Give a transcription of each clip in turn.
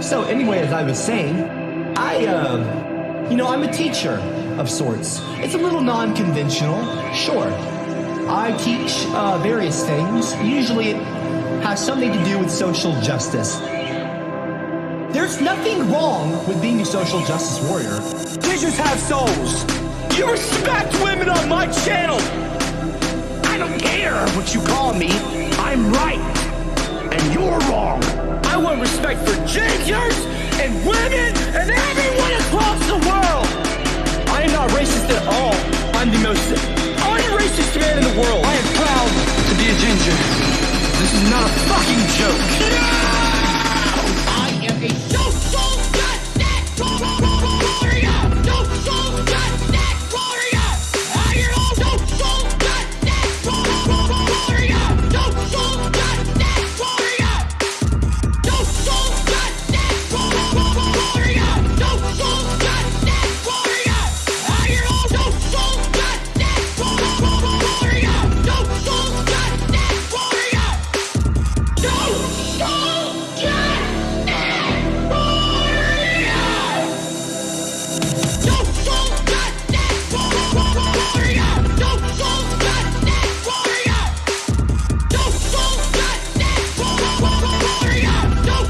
So anyway, as I was saying, I'm a teacher of sorts. It's a little non-conventional, sure. I teach various things. Usually it has something to do with social justice. There's nothing wrong with being a social justice warrior. Teachers have souls. You respect women on my channel. I don't care what you call me. I'm right. And you're wrong. I want respect for gingers and women and everyone across the world. I am not racist at all. I'm the most unracist man in the world. I am proud to be a ginger. This is not a fucking joke. No! I am a social justice warrior. Social justice warrior. I am a social justice warrior. Social justice warrior. Social justice warrior.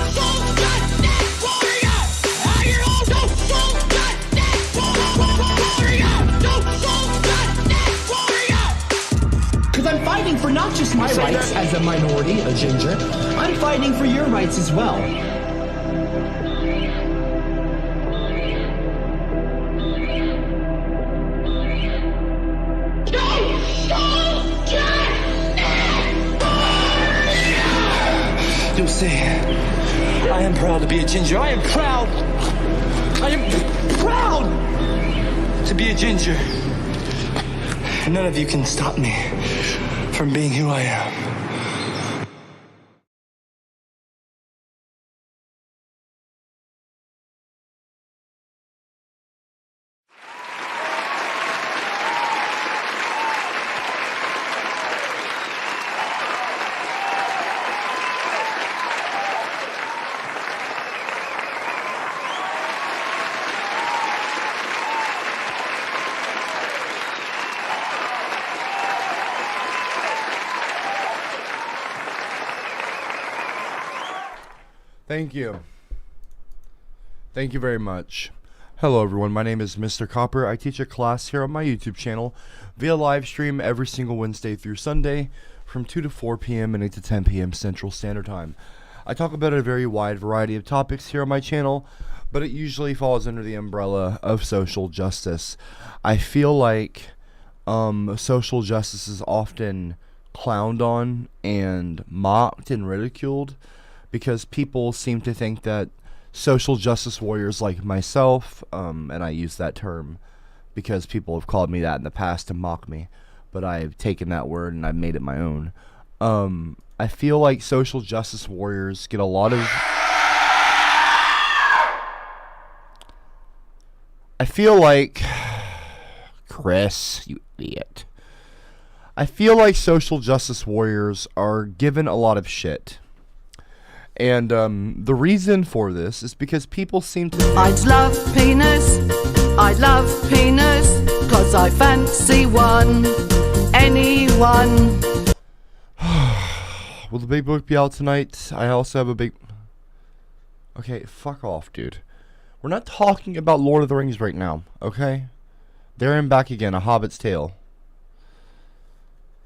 Social justice warrior. I am a social justice warrior. Social justice warrior. Because I'm fighting for not just my rights as a minority, a ginger, I'm fighting for your rights as well. You'll see. I am proud to be a ginger. I am proud to be a ginger. And none of you can stop me from being who I am. Thank you. Thank you very much. Hello everyone, my name is Mr. Copper. I teach a class here on my YouTube channel via live stream every single Wednesday through Sunday from 2 to 4 p.m. and 8 to 10 p.m. Central Standard Time. I talk about a very wide variety of topics here on my channel, but it usually falls under the umbrella of social justice. I feel like social justice is often clowned on and mocked and ridiculed, because people seem to think that social justice warriors like myself, and I use that term because people have called me that in the past to mock me, but I've taken that word and I've made it my own. I feel like social justice warriors get a lot of... I feel like... Chris, you idiot. I feel like social justice warriors are given a lot of shit. And the reason for this is because people seem to think I'd love penis, cause I fancy one, anyone. Will the big book be out tonight? I also have a big... Okay, fuck off, dude. We're not talking about Lord of the Rings right now, okay? There and Back Again, A Hobbit's Tale.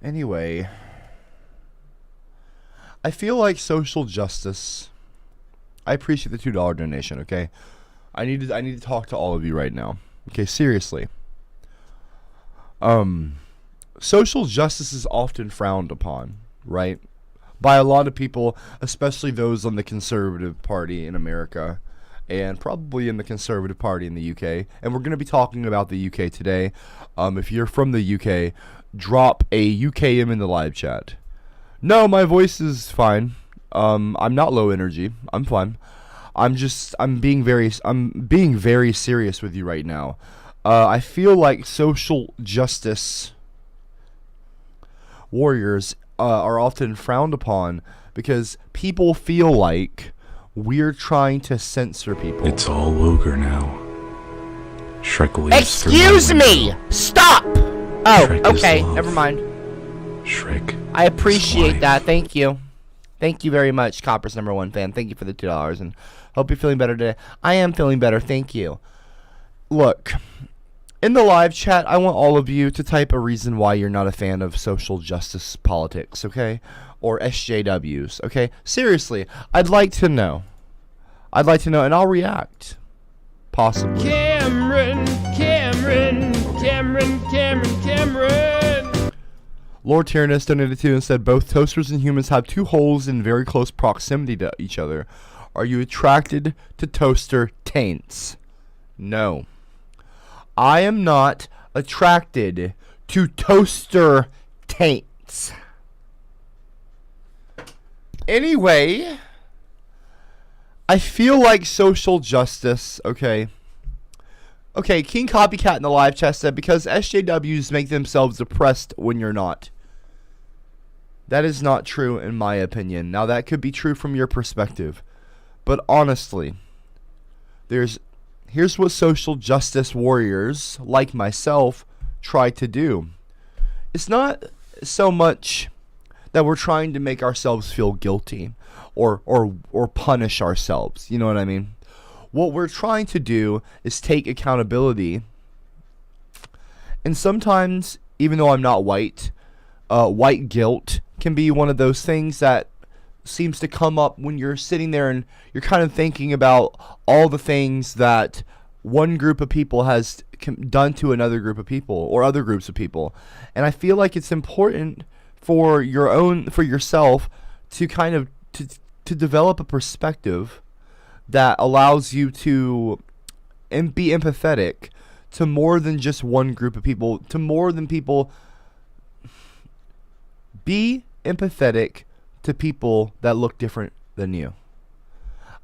Anyway... I feel like social justice... I appreciate the $2 donation, okay? I need to talk to all of you right now. Okay, seriously. Social justice is often frowned upon, right? By a lot of people, especially those on the conservative party in America, and probably in the conservative party in the UK. And we're going to be talking about the UK today. If you're from the UK, drop a UKM in the live chat. No, my voice is fine. I'm not low energy. I'm fine. I'm being very serious with you right now. I feel like social justice warriors are often frowned upon because people feel like we're trying to censor people. It's all ogre now. Shrek leaves. Excuse me! Stop! Oh, Shrek is okay, love. never mind. Shrek. I appreciate life. that. Thank you. Thank you very much, Copper's #1 fan. Thank you for the $2 and hope you're feeling better today. I am feeling better. Thank you. Look, in the live chat, I want all of you to type a reason why you're not a fan of social justice politics, okay? Or SJWs, okay? Seriously, I'd like to know. I'd like to know, and I'll react. Possibly. Cameron. Lord Tyrannus donated to and said both toasters and humans have two holes in very close proximity to each other. Are you attracted to toaster taints? No. I am not attracted to toaster taints. Anyway, I feel like social justice, okay. Okay, King Copycat in the live chat said because SJWs make themselves oppressed when you're not. That is not true in my opinion. Now that could be true from your perspective. But honestly, here's what social justice warriors like myself try to do. It's not so much that we're trying to make ourselves feel guilty or punish ourselves. You know what I mean? What we're trying to do is take accountability. And sometimes, even though I'm not white, white guilt can be one of those things that seems to come up when you're sitting there and you're kind of thinking about all the things that one group of people has done to another group of people or other groups of people. And I feel like it's important for yourself to kind of to develop a perspective that allows you to be empathetic to more than just one group of people, to more than people. Be empathetic to people that look different than you.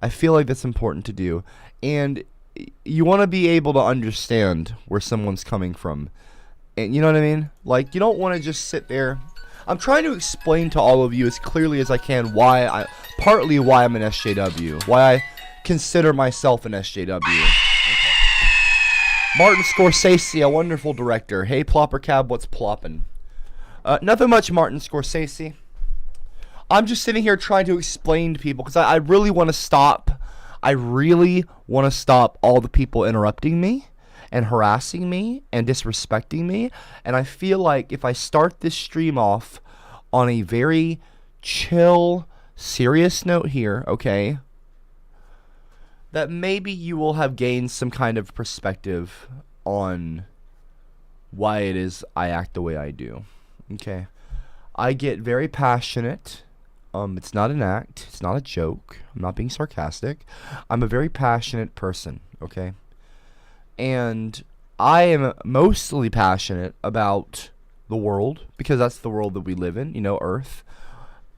I feel like that's important to do. And you want to be able to understand where someone's coming from. And you know what I mean? Like, you don't want to just sit there. I'm trying to explain to all of you as clearly as I can partly why I'm an SJW, why I consider myself an SJW. Okay. Martin Scorsese, a wonderful director. Hey, CopperCab, what's ploppin'? Nothing much, Martin Scorsese. I'm just sitting here trying to explain to people because I really want to stop. I really want to stop all the people interrupting me and harassing me and disrespecting me. And I feel like if I start this stream off on a very chill, serious note here, okay, that maybe you will have gained some kind of perspective on why it is I act the way I do. Okay. I get very passionate. It's not an act. It's not a joke. I'm not being sarcastic. I'm a very passionate person, okay? And I am mostly passionate about the world because that's the world that we live in, Earth.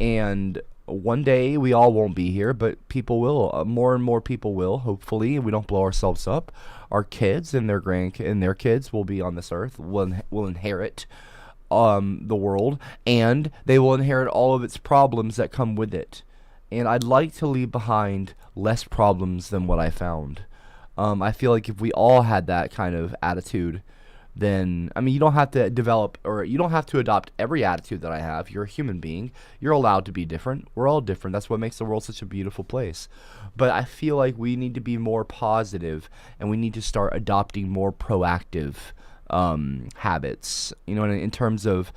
And one day we all won't be here, but people will. More and more people will, hopefully, and we don't blow ourselves up. Our kids and their kids will be on this earth, will inherit the world, and they will inherit all of its problems that come with it. And I'd like to leave behind less problems than what I found. I feel like if we all had that kind of attitude, then, you don't have to develop, or you don't have to adopt every attitude that I have. You're a human being. You're allowed to be different. We're all different. That's what makes the world such a beautiful place. But I feel like we need to be more positive, and we need to start adopting more proactive habits, in terms of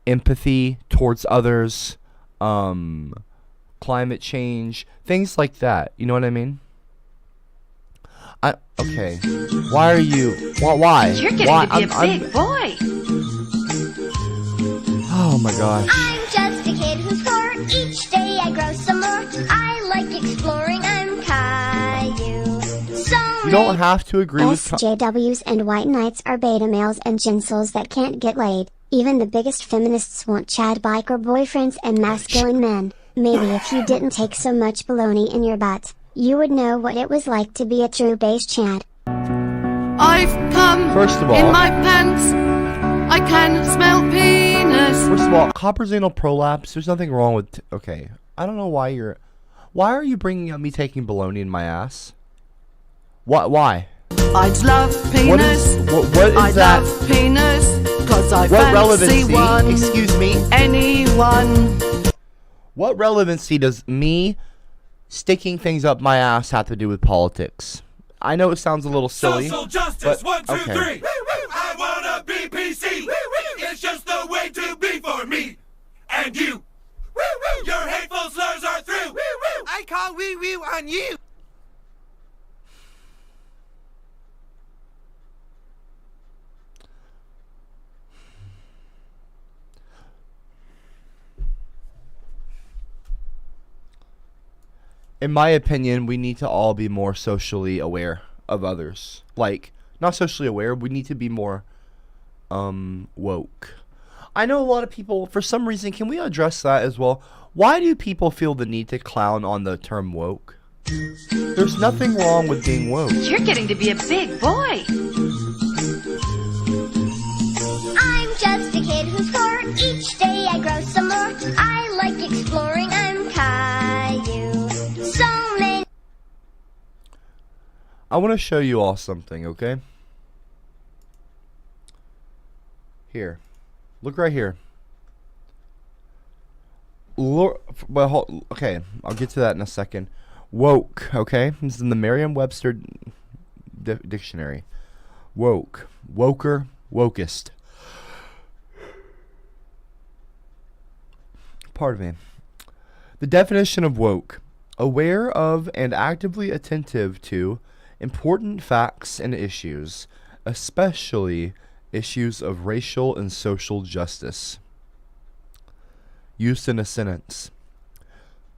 empathy towards others, climate change, things like that. You know what I mean? Okay. Why are you? Why? You're getting to be a big boy. Oh my gosh. I'm just a kid who's 4. Each day I grow some more. I like exploring. I'm Caillou. You don't have to agree with SJWs and white knights are beta males and gincels that can't get laid. Even the biggest feminists want Chad biker boyfriends and masculine men. Maybe if you didn't take so much baloney in your butt, you would know what it was like to be a true base Chad. I've come First of all, in my pants. I can smell penis. First of all, copper's anal prolapse. There's nothing wrong with. Okay, I don't know why are you bringing up me taking baloney in my ass? What? Why? I'd love penis. What is I'd that? love penis, 'cause I What fancy relevancy? one. Excuse me. Anyone. What relevancy does me sticking things up my ass have to do with politics? I know it sounds a little silly. Social justice, but, 1, 2, okay. 3. I wanna be PC. It's just the way to be for me and you. Your hateful slurs are through. I call wee wee on you. In my opinion, we need to all be more socially aware of others. Like, not socially aware, we need to be more woke. I know a lot of people, for some reason, can we address that as well? Why do people feel the need to clown on the term woke? There's nothing wrong with being woke. You're getting to be a big boy. I'm just a kid who's 4. Each day I grow some more. I like exploring. I'm Caillou. So many. I want to show you all something, okay? Here. Look right here. Okay, I'll get to that in a second. Woke, okay? This is in the Merriam-Webster dictionary. Woke. Woker. Wokest. Pardon me. The definition of woke: aware of and actively attentive to important facts and issues, especially issues of racial and social justice. Used in a sentence: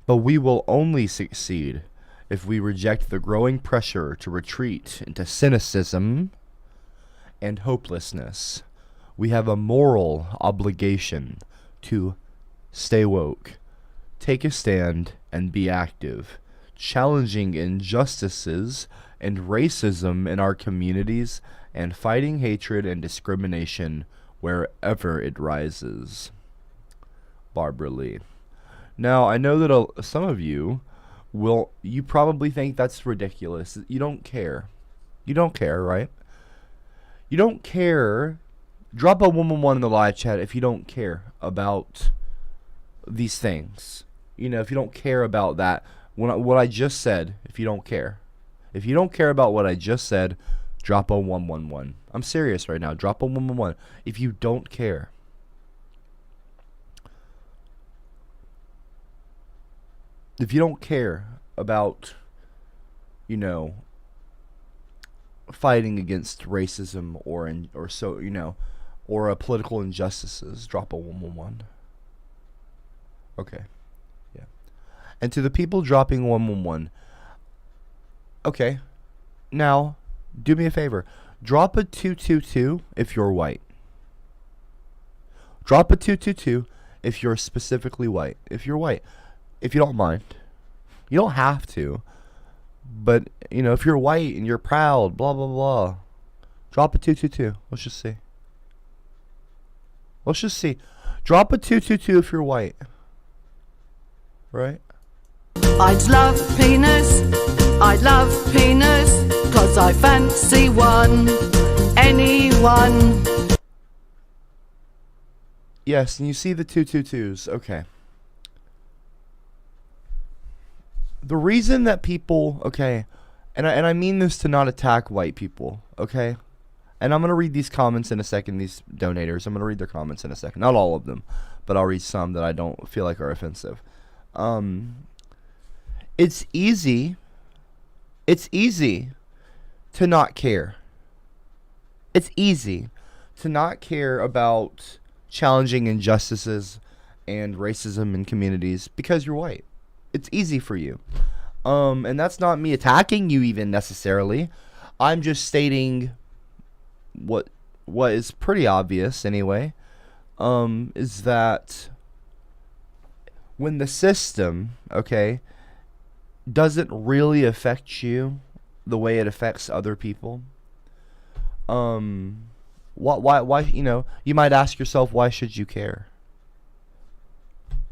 But we will only succeed if we reject the growing pressure to retreat into cynicism and hopelessness. We have a moral obligation to stay woke, take a stand, and be active, challenging injustices and racism in our communities and fighting hatred and discrimination wherever it rises. Barbara Lee. Now, I know that some of you you probably think that's ridiculous. You don't care. You don't care, right? You don't care. Drop a 111 in the live chat if you don't care about these things. You know, if you don't care about that, what I just said, if you don't care. If you don't care about what I just said, drop a 111. I'm serious right now. Drop a 111 if you don't care. If you don't care about, you know, fighting against racism or political injustices, drop a 111. Okay. Yeah. And to the people dropping 111, okay. Now, do me a favor. Drop a 222 if you're white. Drop a 222 if you're specifically white. If you're white. If you don't mind. You don't have to. But, you know, if you're white and you're proud, blah, blah, blah. Drop a 222. Let's just see. Let's just see. Drop a 222 if you're white. Right? I'd love penis, I love penis, 'cause I fancy one, anyone. Yes, and you see the 222s. Okay. The reason that people, okay, and I mean this to not attack white people, okay? And I'm going to read these comments in a second, these donators. I'm going to read their comments in a second. Not all of them, but I'll read some that I don't feel like are offensive. It's easy to not care. It's easy to not care about challenging injustices and racism in communities because you're white. It's easy for you. And that's not me attacking you even necessarily. I'm just stating what is pretty obvious anyway, is that when the system, okay, doesn't really affect you the way it affects other people, why, you know, you might ask yourself, why should you care?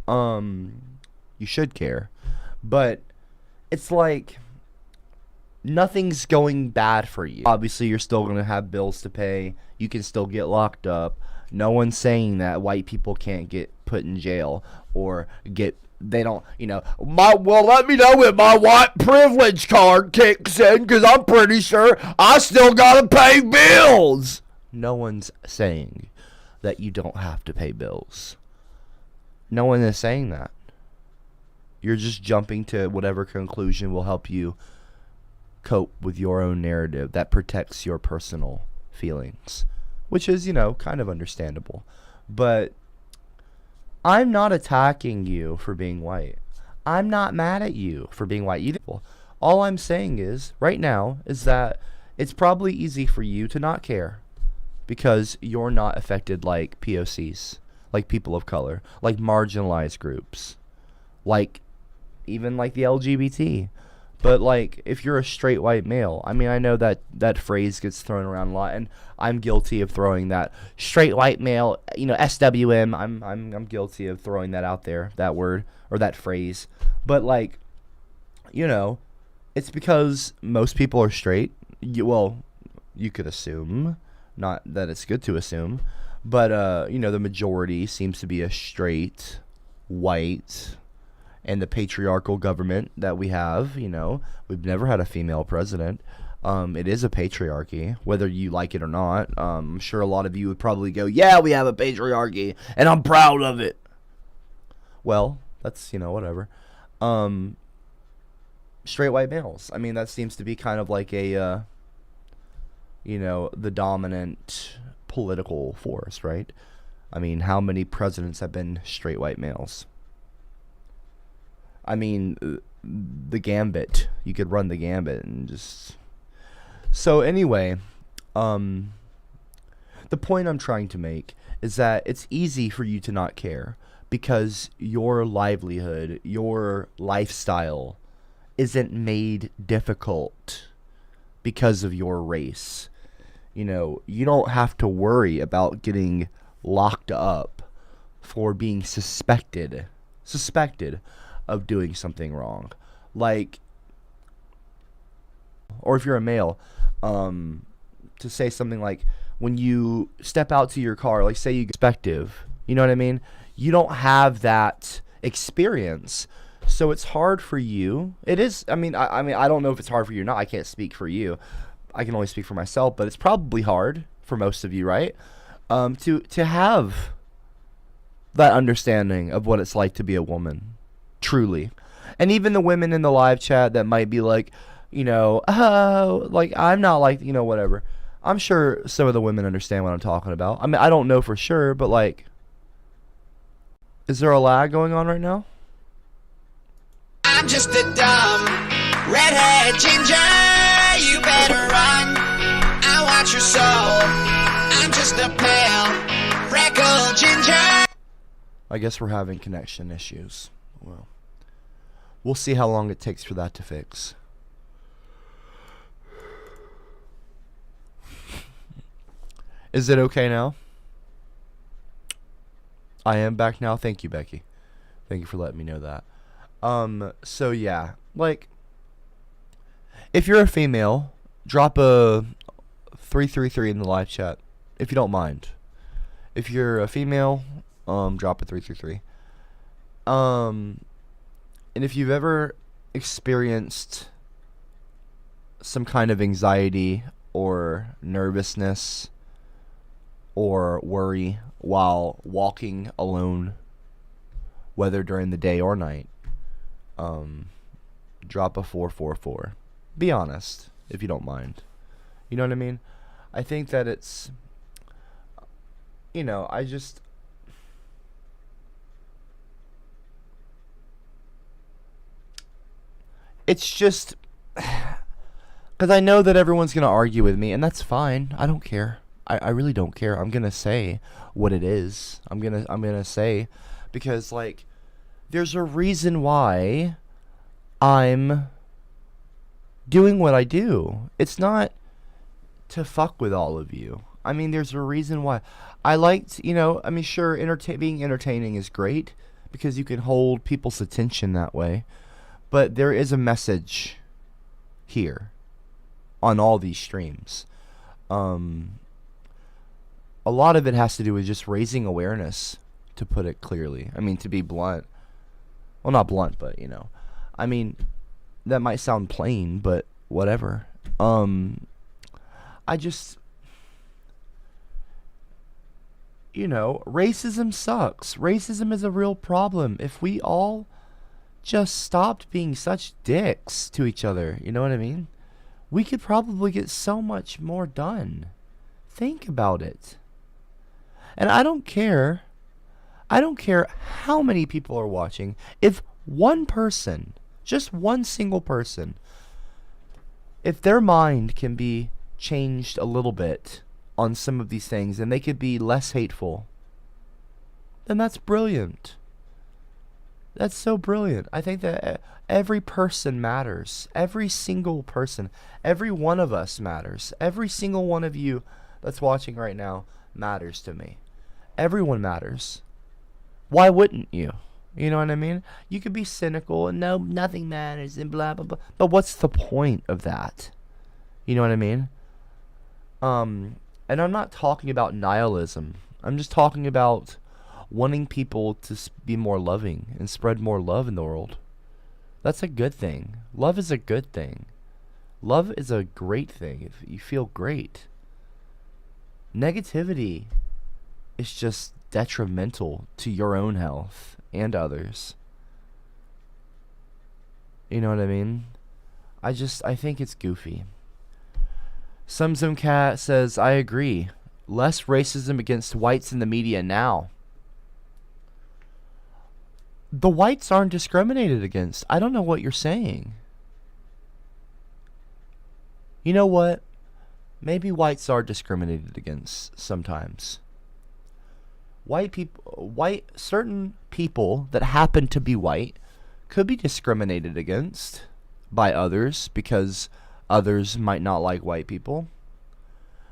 You should care, but it's like nothing's going bad for you. Obviously, you're still going to have bills to pay. You can still get locked up. No one's saying that white people can't get put in jail or they don't, you know, well, let me know when my white privilege card kicks in, because I'm pretty sure I still got to pay bills. No one's saying that you don't have to pay bills. No one is saying that. You're just jumping to whatever conclusion will help you cope with your own narrative that protects your personal feelings, which is, you know, kind of understandable. But I'm not attacking you for being white. I'm not mad at you for being white either. All I'm saying is, right now, is that it's probably easy for you to not care because you're not affected like POCs, like people of color, like marginalized groups, like even like the LGBT. But like if you're a straight white male, I mean, I know that phrase gets thrown around a lot, and I'm guilty of throwing that straight white male, you know, SWM. I'm guilty of throwing that out there, that word or that phrase. But like, you know, it's because most people are straight. Well, you could assume, not that it's good to assume, but you know, the majority seems to be a straight white. And the patriarchal government that we have, you know, we've never had a female president. It is a patriarchy, whether you like it or not. I'm sure a lot of you would probably go, yeah, we have a patriarchy, and I'm proud of it. Well, that's, you know, whatever. Straight white males. I mean, that seems to be kind of like a, you know, the dominant political force, right? I mean, how many presidents have been straight white males? I mean, the gambit. You could run the gambit and just... So anyway, the point I'm trying to make is that it's easy for you to not care because your livelihood, your lifestyle isn't made difficult because of your race. You know, you don't have to worry about getting locked up for being suspected of doing something wrong. Like, or if you're a male, to say something like, when you step out to your car, like say you get perspective, you know what I mean? You don't have that experience, so it's hard for you. It is, I mean, I don't know if it's hard for you or not. I can't speak for you. I can only speak for myself, but it's probably hard for most of you, right? To have that understanding of what it's like to be a woman, truly. And even the women in the live chat that might be like, you know, oh, like, I'm not like, you know, whatever. I'm sure some of the women understand what I'm talking about. I mean, I don't know for sure, but like, is there a lag going on right now? I'm just a dumb redhead ginger. You better run. I want your soul. I'm just a pale freckled ginger. I guess we're having connection issues. Well, we'll see how long it takes for that to fix. Is it okay now? I am back now. Thank you, Becky. Thank you for letting me know that. So yeah, like, if you're a female, drop a 333 in the live chat, if you don't mind. If you're a female, drop a 333. And if you've ever experienced some kind of anxiety or nervousness or worry while walking alone, whether during the day or night, drop a 444. Be honest, if you don't mind. You know what I mean? I think that it's, you know, it's just, because I know that everyone's going to argue with me, and that's fine. I don't care. I really don't care. I'm going to say what it is. I'm going to say, because, like, there's a reason why I'm doing what I do. It's not to fuck with all of you. I mean, there's a reason why. I liked, you know, I mean, sure, being entertaining is great because you can hold people's attention that way. But there is a message here on all these streams. A lot of it has to do with just raising awareness, to put it clearly. I mean, to be blunt. Well, not blunt, but, you know. I mean, that might sound plain, but whatever. I just, you know, racism sucks. Racism is a real problem. If we all just stopped being such dicks to each other, you know what I mean? We could probably get so much more done. Think about it. And I don't care how many people are watching. If one person, just one single person, if their mind can be changed a little bit on some of these things and they could be less hateful, then that's brilliant. That's so brilliant. I think that every person matters. Every single person. Every one of us matters. Every single one of you that's watching right now matters to me. Everyone matters. Why wouldn't you? You know what I mean? You could be cynical and no, nothing matters and blah, blah, blah. But what's the point of that? You know what I mean? And I'm not talking about nihilism. I'm just talking about wanting people to be more loving and spread more love in the world. That's a good thing. Love is a good thing. Love is a great thing if you feel great. Negativity is just detrimental to your own health and others. You know what I mean? I think it's goofy. Some Cat says, I agree. Less racism against whites in the media now. The whites aren't discriminated against. I don't know what you're saying. You know what? Maybe whites are discriminated against sometimes. Certain people that happen to be white could be discriminated against by others because others might not like white people.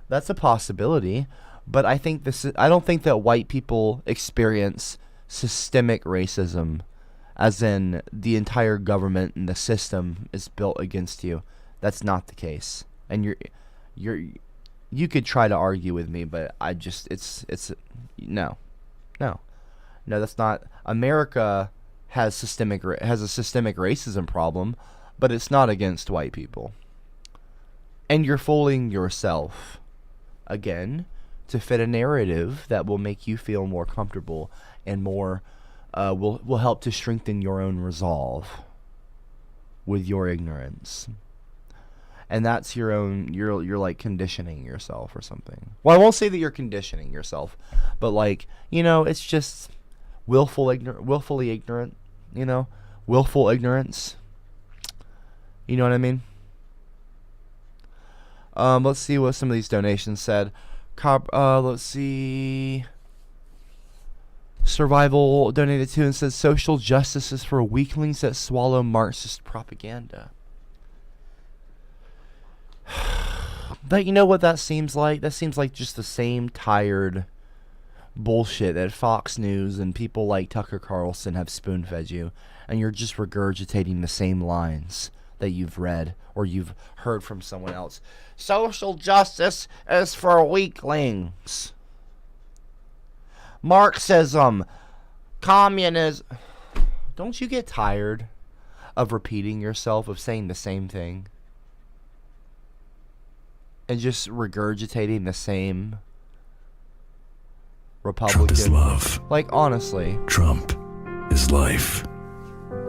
That's a possibility, but I don't think that white people experience systemic racism, as in the entire government and the system is built against you. That's not the case. And you could try to argue with me, but no, that's not. America has a systemic racism problem, but it's not against white people. And you're fooling yourself, again, to fit a narrative that will make you feel more comfortable and more will help to strengthen your own resolve with your ignorance. And that's your own, you're like conditioning yourself or something. Well, I won't say that you're conditioning yourself, but like, it's just willfully ignorant, willful ignorance. You know what I mean? Let's see what some of these donations said. Let's see. Survival donated to and says social justice is for weaklings that swallow Marxist propaganda. But you know what that seems like? That seems like just the same tired bullshit that Fox News and people like Tucker Carlson have spoon-fed you, and you're just regurgitating the same lines that you've read or you've heard from someone else. Social justice is for weaklings. Marxism, communism. Don't you get tired of repeating yourself, of saying the same thing? And just regurgitating the same Republican. Trump is love. Like, honestly. Trump is life.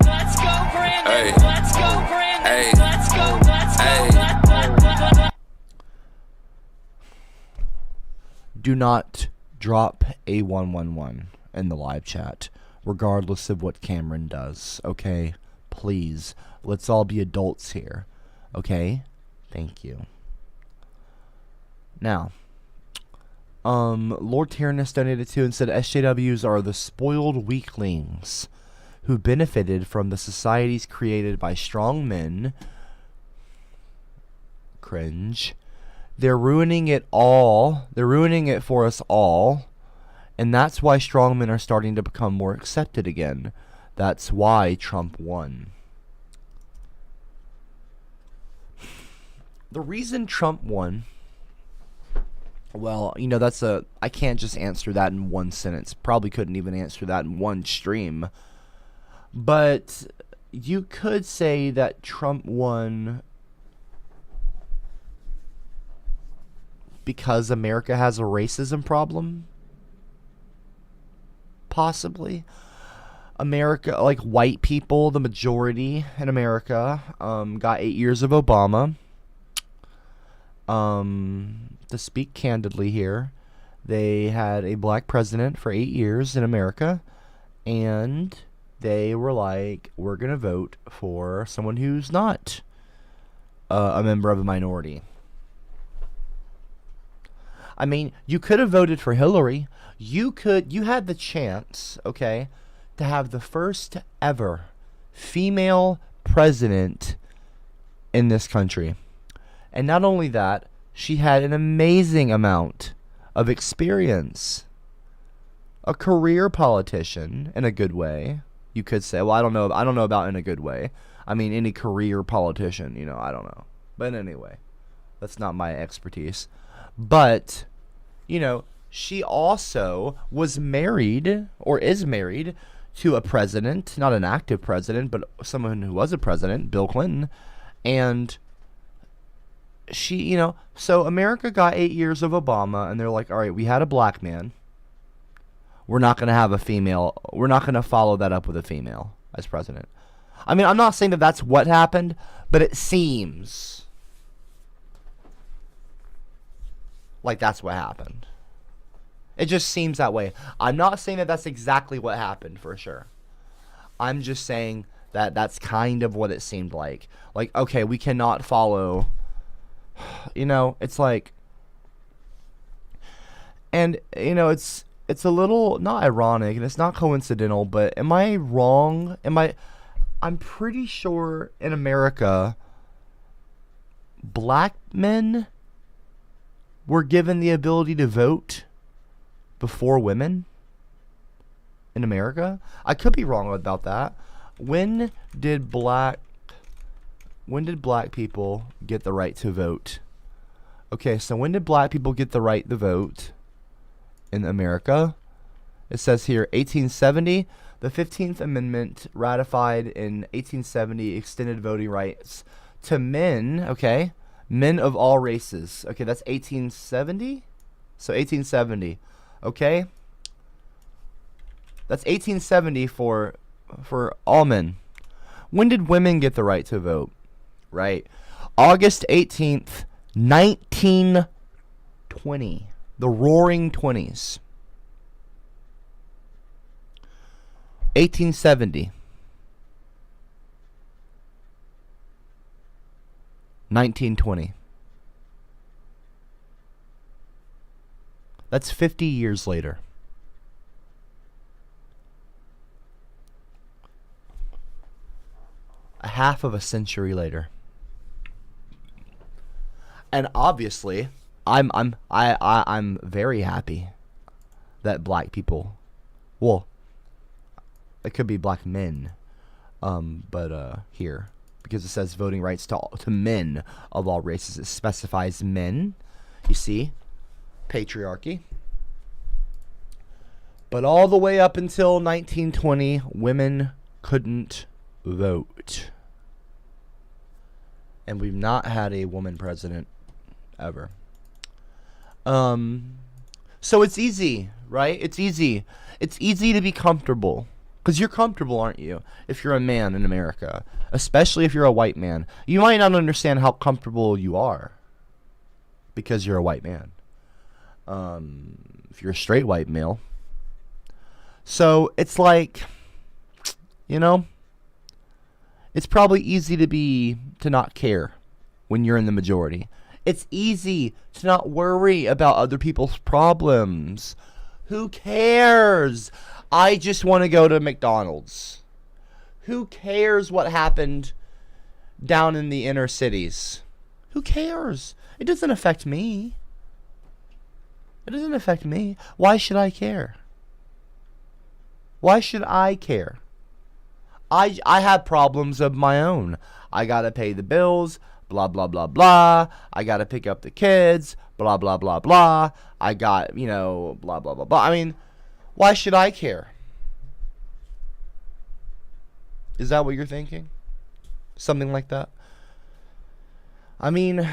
Let's go, Brandon. Hey. Let's go, Brandon. Hey. Let's go. Hey. Do not drop a 111 in the live chat, regardless of what Cameron does, okay? Please, let's all be adults here, okay? Thank you. Now, Lord Tyrannus donated to and said SJWs are the spoiled weaklings who benefited from the societies created by strong men. Cringe. They're ruining it all. They're ruining it for us all. And that's why strong men are starting to become more accepted again. That's why Trump won. The reason Trump won, well, I can't just answer that in one sentence. Probably couldn't even answer that in one stream. But you could say that Trump won because America has a racism problem. Possibly. America, like white people, the majority in America, got 8 years of Obama. To speak candidly here, they had a black president for 8 years in America, and they were like, we're going to vote for someone who's not a member of a minority. I mean, you could have voted for Hillary. You had the chance, okay, to have the first ever female president in this country. And not only that, she had an amazing amount of experience. A career politician in a good way, you could say. Well, I don't know about in a good way. I mean, any career politician, I don't know. But anyway, that's not my expertise. But, she also was married, or is married, to a president, not an active president, but someone who was a president, Bill Clinton. And she, so America got 8 years of Obama, and they're like, all right, we had a black man. We're not going to have a female. We're not going to follow that up with a female as president. I mean, I'm not saying that that's what happened, but it seems like that's what happened. It just seems that way. I'm not saying that that's exactly what happened for sure. I'm just saying that that's kind of what it seemed like. Like, okay, we cannot follow, it's like, and, it's a little, not ironic, and it's not coincidental, but am I wrong? I'm pretty sure in America, black men were given the ability to vote before women in America. I could be wrong about that. When did black people get the right to vote? Okay, so when did black people get the right to vote in America? It says here 1870. The 15th Amendment ratified in 1870 extended voting rights to men, okay? Men of all races. Okay, that's 1870? So 1870. Okay? That's 1870 for all men. When did women get the right to vote? Right. August 18th, 1920. The Roaring 20s. 1870. 1920. That's 50 years later. A half of a century later. And obviously, I'm very happy that black people, well, it could be black men, but here, because it says voting rights to men of all races, it specifies men. You see, patriarchy. But all the way up until 1920, women couldn't vote. And we've not had a woman president ever. So it's easy, right? It's easy. It's easy to be comfortable. Because you're comfortable, aren't you? If you're a man in America. Especially if you're a white man. You might not understand how comfortable you are. Because you're a white man. If you're a straight white male. So it's like, it's probably easy to not care when you're in the majority. It's easy to not worry about other people's problems. Who cares? I just want to go to McDonald's. Who cares what happened down in the inner cities? Who cares? It doesn't affect me. It doesn't affect me. Why should I care? Why should I care? I have problems of my own. I gotta pay the bills, blah, blah, blah, blah. I gotta pick up the kids, blah, blah, blah, blah. I got, blah, blah, blah, blah. I mean, why should I care? Is that what you're thinking? Something like that? I mean,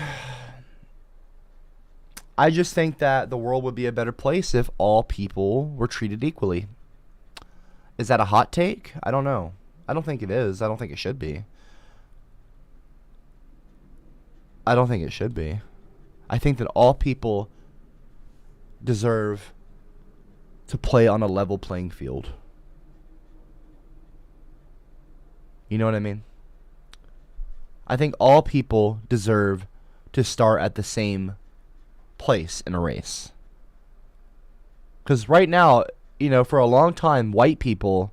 I just think that the world would be a better place if all people were treated equally. Is that a hot take? I don't know. I don't think it is. I don't think it should be. I don't think it should be. I think that all people deserve to play on a level playing field. You know what I mean? I think all people deserve to start at the same place in a race. Because right now, for a long time, white people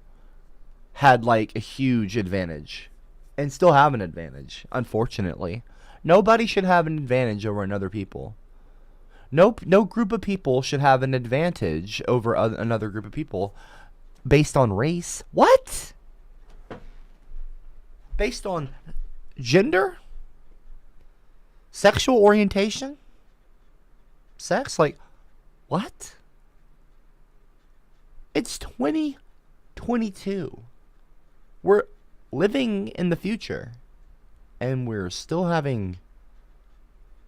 had like a huge advantage and still have an advantage, unfortunately. Nobody should have an advantage over another people. No group of people should have an advantage over another group of people based on race. What? Based on gender? Sexual orientation? Sex? Like, what? It's 2022. We're living in the future. And we're still having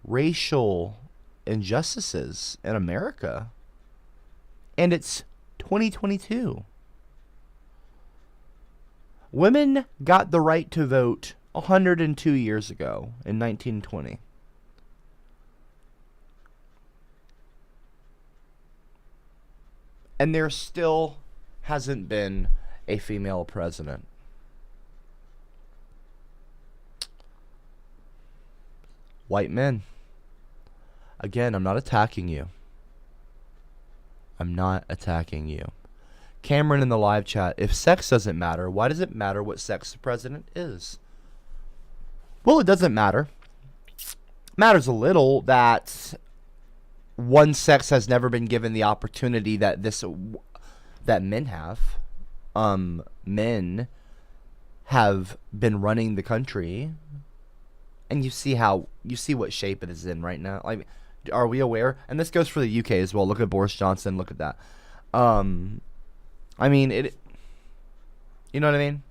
racial injustices in America. And it's 2022. Women got the right to vote 102 years ago in 1920. And there still hasn't been a female president. White men. Again, I'm not attacking you. I'm not attacking you. Cameron in the live chat, if sex doesn't matter, why does it matter what sex the president is? Well, it doesn't matter. Matters a little that one sex has never been given the opportunity that men have. Men have been running the country, and you see what shape it is in right now. Like, are we aware? And this goes for the UK as well. Look at Boris Johnson. Look at that. I mean, you know what I mean?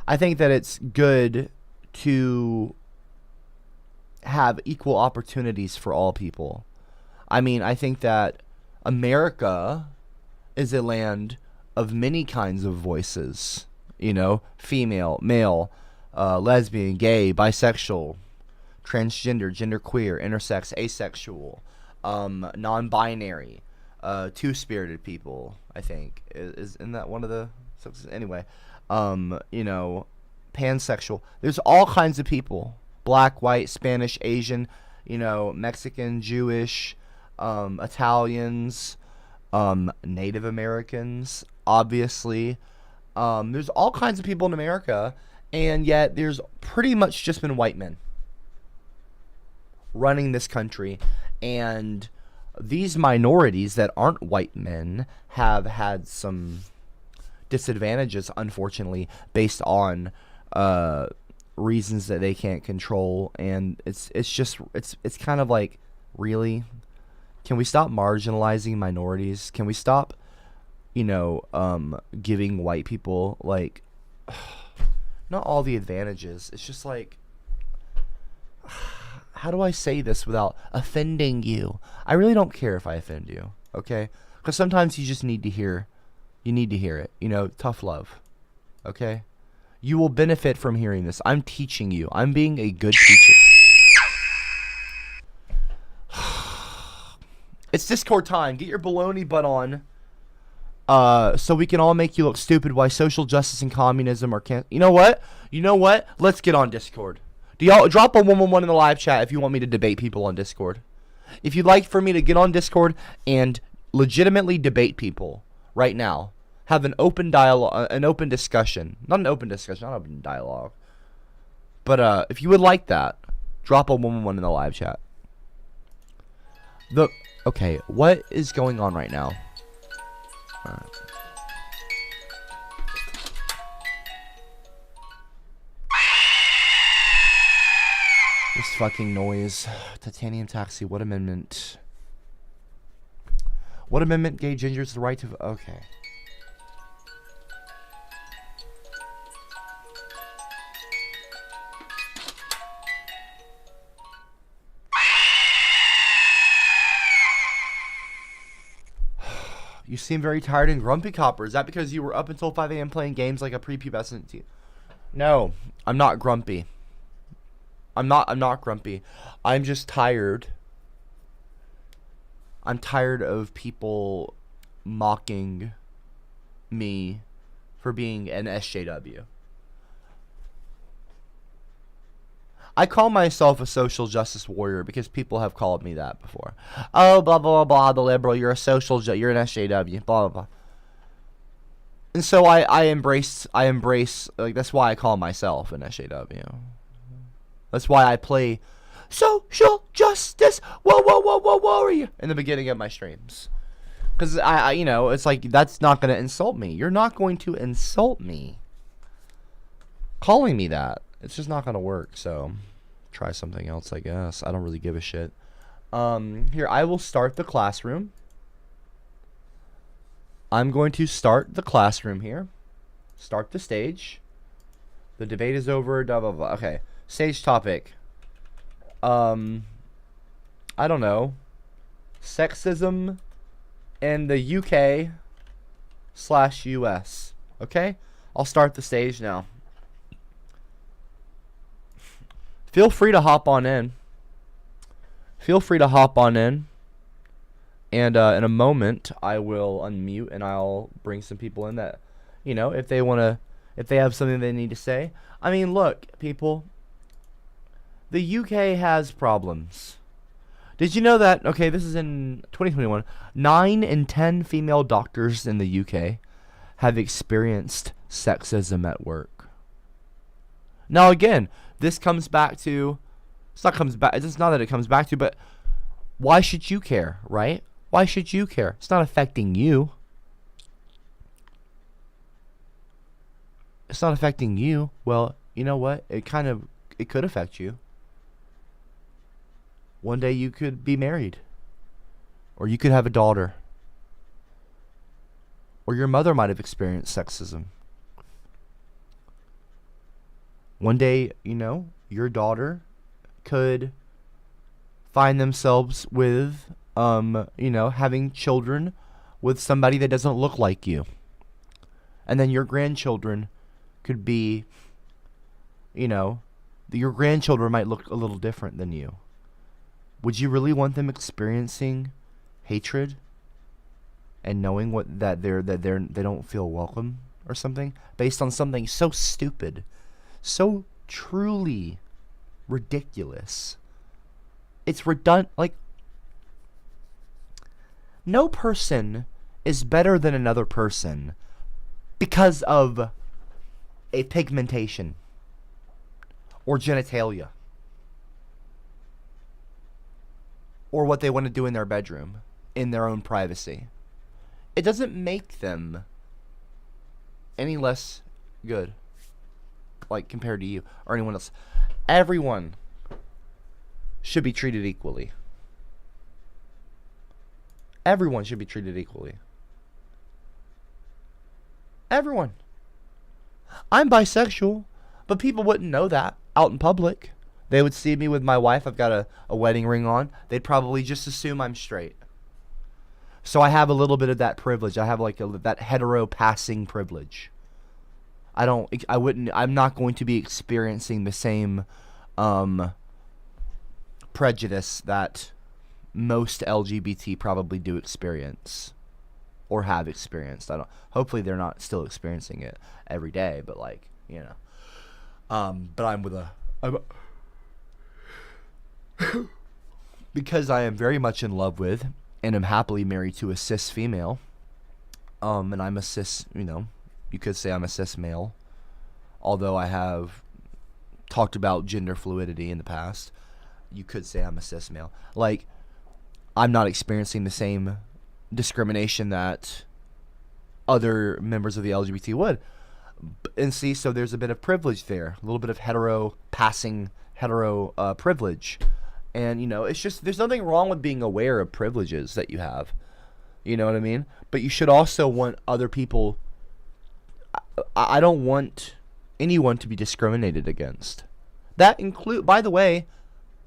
I think that it's good to have equal opportunities for all people. I mean, I think that America is a land of many kinds of voices. You know, female, male, lesbian, gay, bisexual, transgender, genderqueer, intersex, asexual, non-binary, two-spirited people, I think. Isn't that one of the sexes? Anyway, you know, pansexual. There's all kinds of people. Black, white, Spanish, Asian, you know, Mexican, Jewish, Italians, Native Americans, obviously. There's all kinds of people in America, and yet there's pretty much just been white men running this country, and these minorities that aren't white men have had some disadvantages, unfortunately, based on reasons that they can't control. And it's kind of like, really, can we stop marginalizing minorities? Can we stop, you know, giving white people, like, not all the advantages? It's just like, how do I say this without offending you? I really don't care if I offend you, okay? Because sometimes you just need to hear, it, you know, tough love, okay? You will benefit from hearing this. I'm teaching you. I'm being a good teacher. It's Discord time. Get your baloney butt on. So we can all make you look stupid why social justice and communism are You know what? Let's get on Discord. Do y'all drop a 111 in the live chat if you want me to debate people on Discord? If you'd like for me to get on Discord and legitimately debate people right now, have an open dialogue, an open discussion. Not an open discussion, not an open dialogue. But if you would like that, drop a 111 in the live chat. Okay, what is going on right now? Alright. This fucking noise. Titanium taxi. What amendment? What amendment gave gingers the right to... Okay. You seem very tired and grumpy, Copper. Is that because you were up until 5 a.m. playing games like a prepubescent? No, I'm not grumpy. I'm not grumpy. I'm just tired. I'm tired of people mocking me for being an SJW. I call myself a social justice warrior because people have called me that before. Oh, blah, blah, blah, blah, the liberal, you're a you're an SJW, blah, blah, blah. And so I embrace, like, that's why I call myself an SJW. That's why I play social justice, warrior in the beginning of my streams. Because, you know, it's like, that's not going to insult me. You're not going to insult me calling me that. It's just not going to work, so try something else, I guess. I don't really give a shit. Here, I will start the classroom. I'm going to start the classroom here. Start the stage. The debate is over, blah, blah, blah. Okay, stage topic. I don't know. Sexism in the UK/US. Okay? I'll start the stage now. Feel free to hop on in. And in a moment, I will unmute and I'll bring some people in that, you know, if they have something they need to say. I mean, look, people, The UK has problems. Did you know that, okay, this is in 2021, 9 in 10 female doctors in the UK have experienced sexism at work. Now again, this comes back to, it's not that it comes back to, but why should you care, right? Why should you care? It's not affecting you. It's not affecting you. Well, you know what? It could affect you. One day you could be married. Or you could have a daughter. Or your mother might have experienced sexism. One day, your daughter could find themselves with, having children with somebody that doesn't look like you. And then your grandchildren could be, your grandchildren might look a little different than you. Would you really want them experiencing hatred and knowing that they don't feel welcome or something based on something so stupid, so truly ridiculous? It's redundant. Like, no person is better than another person because of a pigmentation or genitalia or what they want to do in their bedroom in their own privacy. It doesn't make them any less good, like, compared to you or anyone else. Everyone should be treated equally. Everyone should be treated equally. Everyone. I'm bisexual, but people wouldn't know that out in public. They would see me with my wife. I've got a wedding ring on. They'd probably just assume I'm straight. So I have a little bit of that privilege. I have that hetero passing privilege. I'm not going to be experiencing the same prejudice that most LGBT probably do experience or have experienced. Hopefully they're not still experiencing it every day, but but I'm because I am very much in love with and am happily married to a cis female. And I'm a cis, you could say I'm a cis male. Although I have talked about gender fluidity in the past, you could say I'm a cis male. Like, I'm not experiencing the same discrimination that other members of the LGBT would. And see, so there's a bit of privilege there, a little bit of hetero privilege. And, it's just, there's nothing wrong with being aware of privileges that you have. You know what I mean? But you should also want other people. I don't want anyone to be discriminated against. By the way,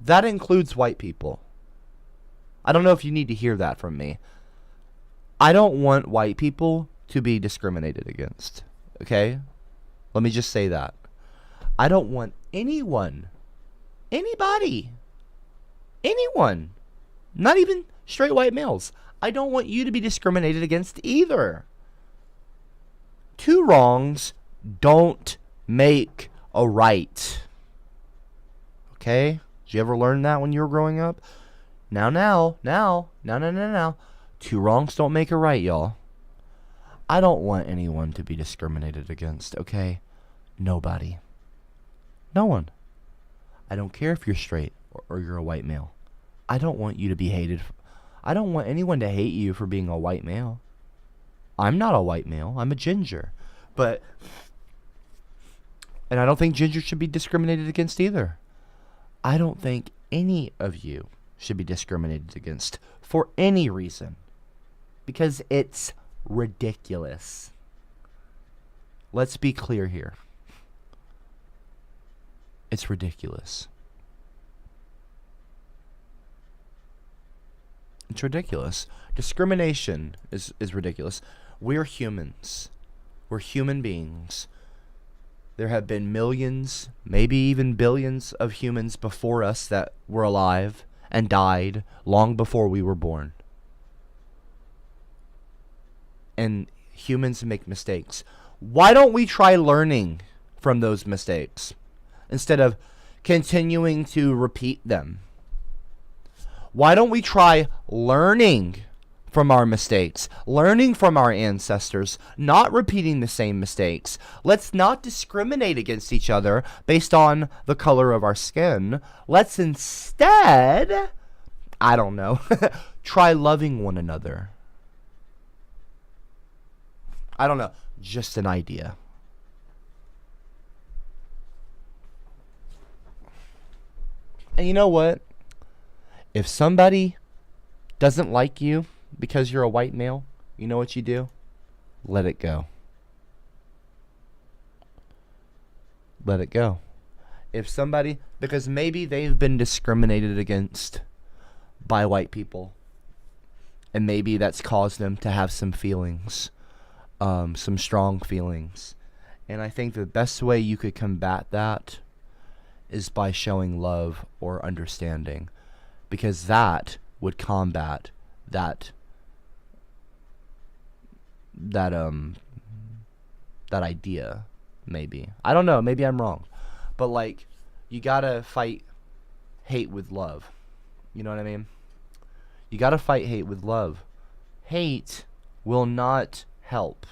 that includes white people. I don't know if you need to hear that from me. I don't want white people to be discriminated against. Okay? Let me just say that. I don't want anyone, not even straight white males. I don't want you to be discriminated against either. Two wrongs don't make a right. Okay? Did you ever learn that when you were growing up? Now. Two wrongs don't make a right, y'all. I don't want anyone to be discriminated against, okay? Nobody. No one. I don't care if you're straight or you're a white male. I don't want you to be hated. I don't want anyone to hate you for being a white male. I'm not a white male. I'm a ginger. And I don't think ginger should be discriminated against either. I don't think any of you should be discriminated against for any reason. Because it's ridiculous. Let's be clear here. It's ridiculous. It's ridiculous. Discrimination is ridiculous. We're humans. We're human beings. There have been millions, maybe even billions of humans before us that were alive and died long before we were born. And humans make mistakes. Why don't we try learning from those mistakes instead of continuing to repeat them? Why don't we try learning from our mistakes, learning from our ancestors, not repeating the same mistakes? Let's not discriminate against each other based on the color of our skin. Let's instead, I don't know, try loving one another. I don't know, just an idea. And you know what? If somebody doesn't like you because you're a white male, you know what you do? Let it go. Let it go. If somebody, because maybe they've been discriminated against by white people, and maybe that's caused them to have some feelings, some strong feelings. And I think the best way you could combat that is by showing love or understanding, because that would combat that idea. Maybe, I don't know, maybe I'm wrong, but like, you gotta fight hate with love. You know what I mean? You gotta fight hate with love. Hate will not help.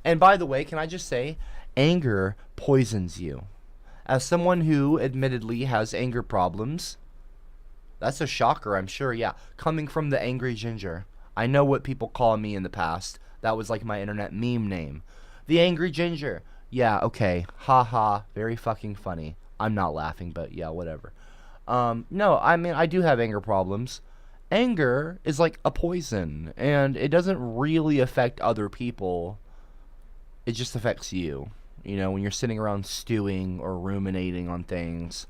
And by the way, can I just say, anger poisons you. As someone who admittedly has anger problems, that's a shocker, I'm sure. Yeah, coming from the Angry Ginger. I know what people call me in the past. That was like my internet meme name. The Angry Ginger. Yeah, okay. Ha ha. Very fucking funny. I'm not laughing, but yeah, whatever. No, I mean, I do have anger problems. Anger is like a poison, and it doesn't really affect other people. It just affects you. You know, when you're sitting around stewing or ruminating on things,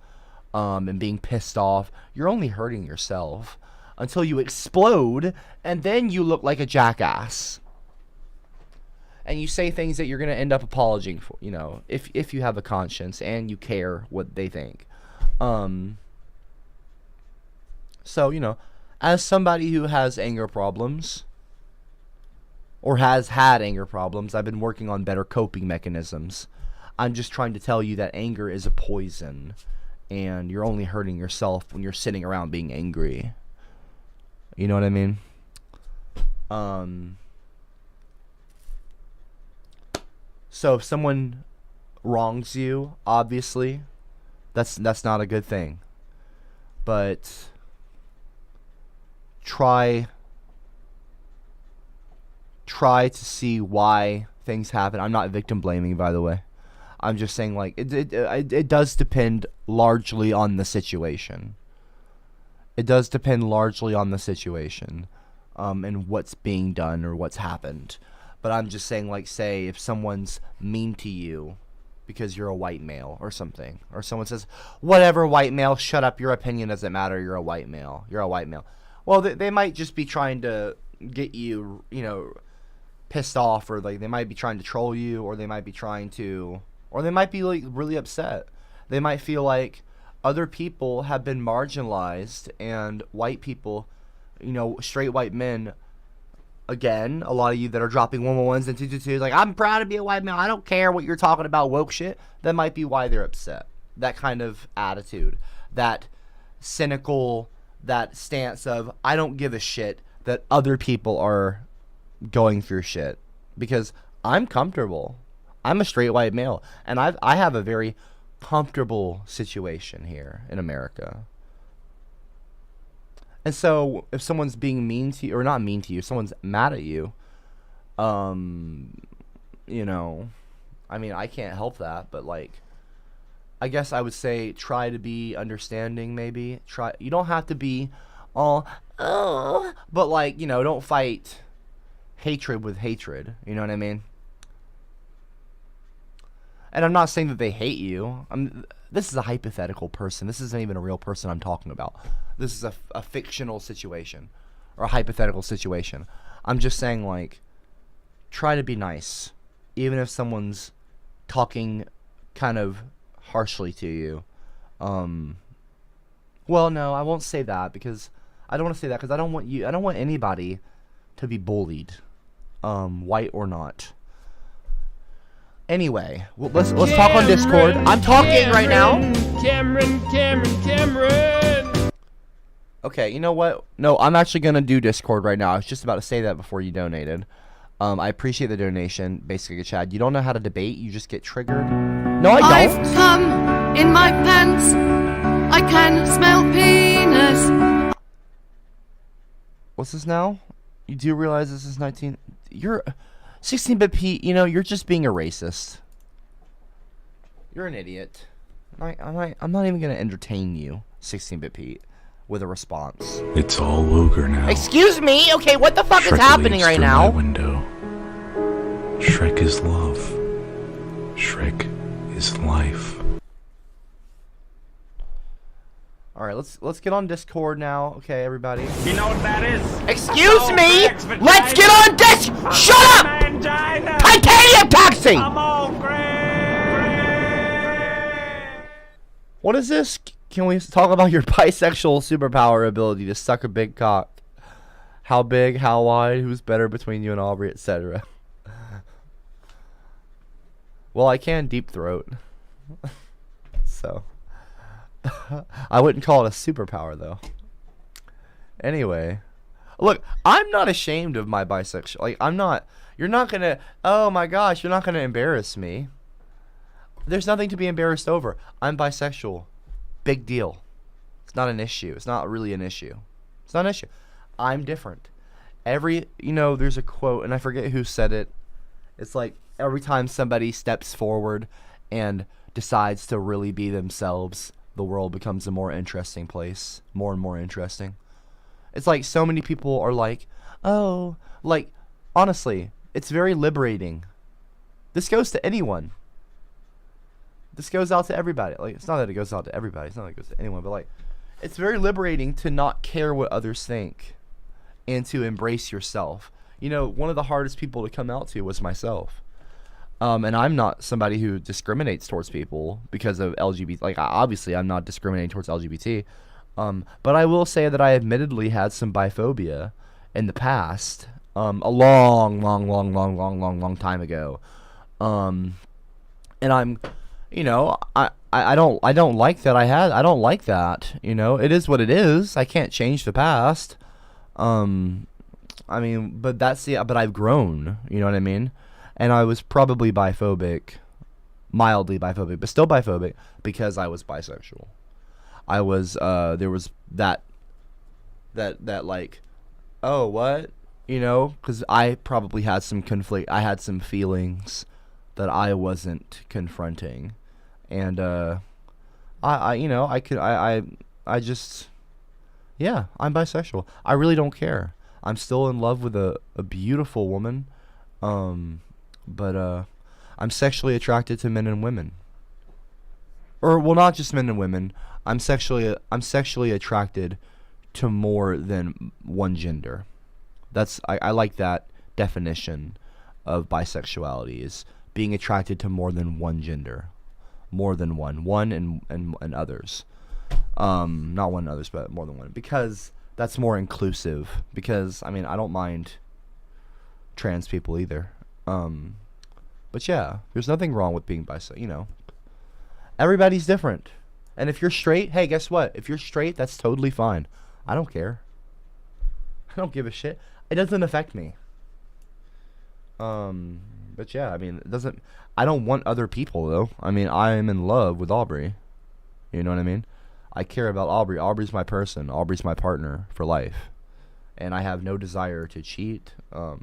and being pissed off, you're only hurting yourself until you explode, and then you look like a jackass. And you say things that you're going to end up apologizing for, you know, if you have a conscience and you care what they think. So, you know, as somebody who has anger problems, or has had anger problems, I've been working on better coping mechanisms. I'm just trying to tell you that anger is a poison, and you're only hurting yourself when you're sitting around being angry. You know what I mean? So if someone wrongs you, obviously, that's not a good thing. But try to see why things happen. I'm not victim blaming, by the way. I'm just saying, like, it does depend largely on the situation. It does depend largely on the situation, and what's being done or what's happened. But I'm just saying, like, say if someone's mean to you because you're a white male or something, or someone says, whatever, white male, shut up, your opinion doesn't matter, you're a white male. Well, they might just be trying to get you, you know, pissed off, or like they might be trying to troll you, or they might be like really upset. They might feel like other people have been marginalized, and white people, you know, straight white men, again, a lot of you that are dropping 111s and 222s, like, I'm proud to be a white male, I don't care what you're talking about, woke shit. That might be why they're upset. That kind of attitude, that cynical, that stance of, I don't give a shit that other people are going through shit, because I'm comfortable. I'm a straight white male, and I have a very comfortable situation here in America. And so if someone's being mean to you, or not mean to you, someone's mad at you, you know, I mean, I can't help that, but like, I guess I would say try to be understanding, maybe. You don't have to be all, oh, but like, you know, don't fight hatred with hatred, you know what I mean? And I'm not saying that they hate you. This is a hypothetical person. This isn't even a real person I'm talking about. This is a fictional situation, or a hypothetical situation. I'm just saying, like, try to be nice, even if someone's talking kind of harshly to you. Well, no, I won't say that, because I don't want to say that, because I don't want anybody to be bullied, white or not. Anyway, well, let's talk on Discord. I'm talking right now. Cameron. Okay, you know what? No, I'm actually gonna do Discord right now. I was just about to say that before you donated. I appreciate the donation. Basically, Chad, you don't know how to debate. You just get triggered. No, I don't. I've come in my pants. I can smell penis. What's this now? You do realize this is 19? You're 16-bit Pete. You know, you're just being a racist. You're an idiot. I'm not even gonna entertain you, 16-bit Pete, with a response. It's all ogre now. Excuse me. Okay, what the fuck Shrek is happening leads right through now? my window. Shrek is love. Shrek is life. All right, let's get on Discord now. Okay, everybody. You know what that is? Excuse me. Let's get on Discord. Shut up. Titanium taxi. What is this? Can we talk about your bisexual superpower ability to suck a big cock? How big? How wide? Who's better between you and Aubrey, etc. Well, I can deep throat. So I wouldn't call it a superpower though. Anyway, look, I'm not ashamed of my bisexual. Like, I'm not. You're not gonna. Oh my gosh, you're not gonna embarrass me. There's nothing to be embarrassed over. I'm bisexual. Big deal. It's not an issue. It's not really an issue. It's not an issue. I'm different. There's a quote, and I forget who said it. It's like every time somebody steps forward and decides to really be themselves, the world becomes a more interesting place. More and more interesting. It's like so many people are like, oh, like, honestly, it's very liberating. This goes to anyone. This goes out to everybody. Like, it's not that it goes out to everybody. It's not that it goes to anyone, but like, it's very liberating to not care what others think and to embrace yourself. You know, one of the hardest people to come out to was myself. And I'm not somebody who discriminates towards people because of LGBT. Like, obviously, I'm not discriminating towards LGBT. But I will say that I admittedly had some biphobia in the past. A long time ago. And I'm, I don't like that I don't like that. It is what it is. I can't change the past. But but I've grown, you know what I mean? And I was probably biphobic, mildly biphobic, but still biphobic because I was bisexual. I was, there was that like, oh, what? Because I probably had some conflict. I had some feelings that I wasn't confronting. And, I'm bisexual. I really don't care. I'm still in love with a beautiful woman. But I'm sexually attracted to men and women. Or, well, not just men and women. I'm sexually attracted to more than one gender. I like that definition of bisexuality, is being attracted to more than one gender. More than one and others. Not one and others, but more than one. Because that's more inclusive. Because, I don't mind trans people either. But yeah, there's nothing wrong with being bisexual, Everybody's different. And if you're straight, hey, guess what? If you're straight, that's totally fine. I don't care. I don't give a shit. It doesn't affect me. But yeah, it doesn't, I don't want other people though. I am in love with Aubrey. You know what I mean? I care about Aubrey. Aubrey's my person. Aubrey's my partner for life. And I have no desire to cheat. A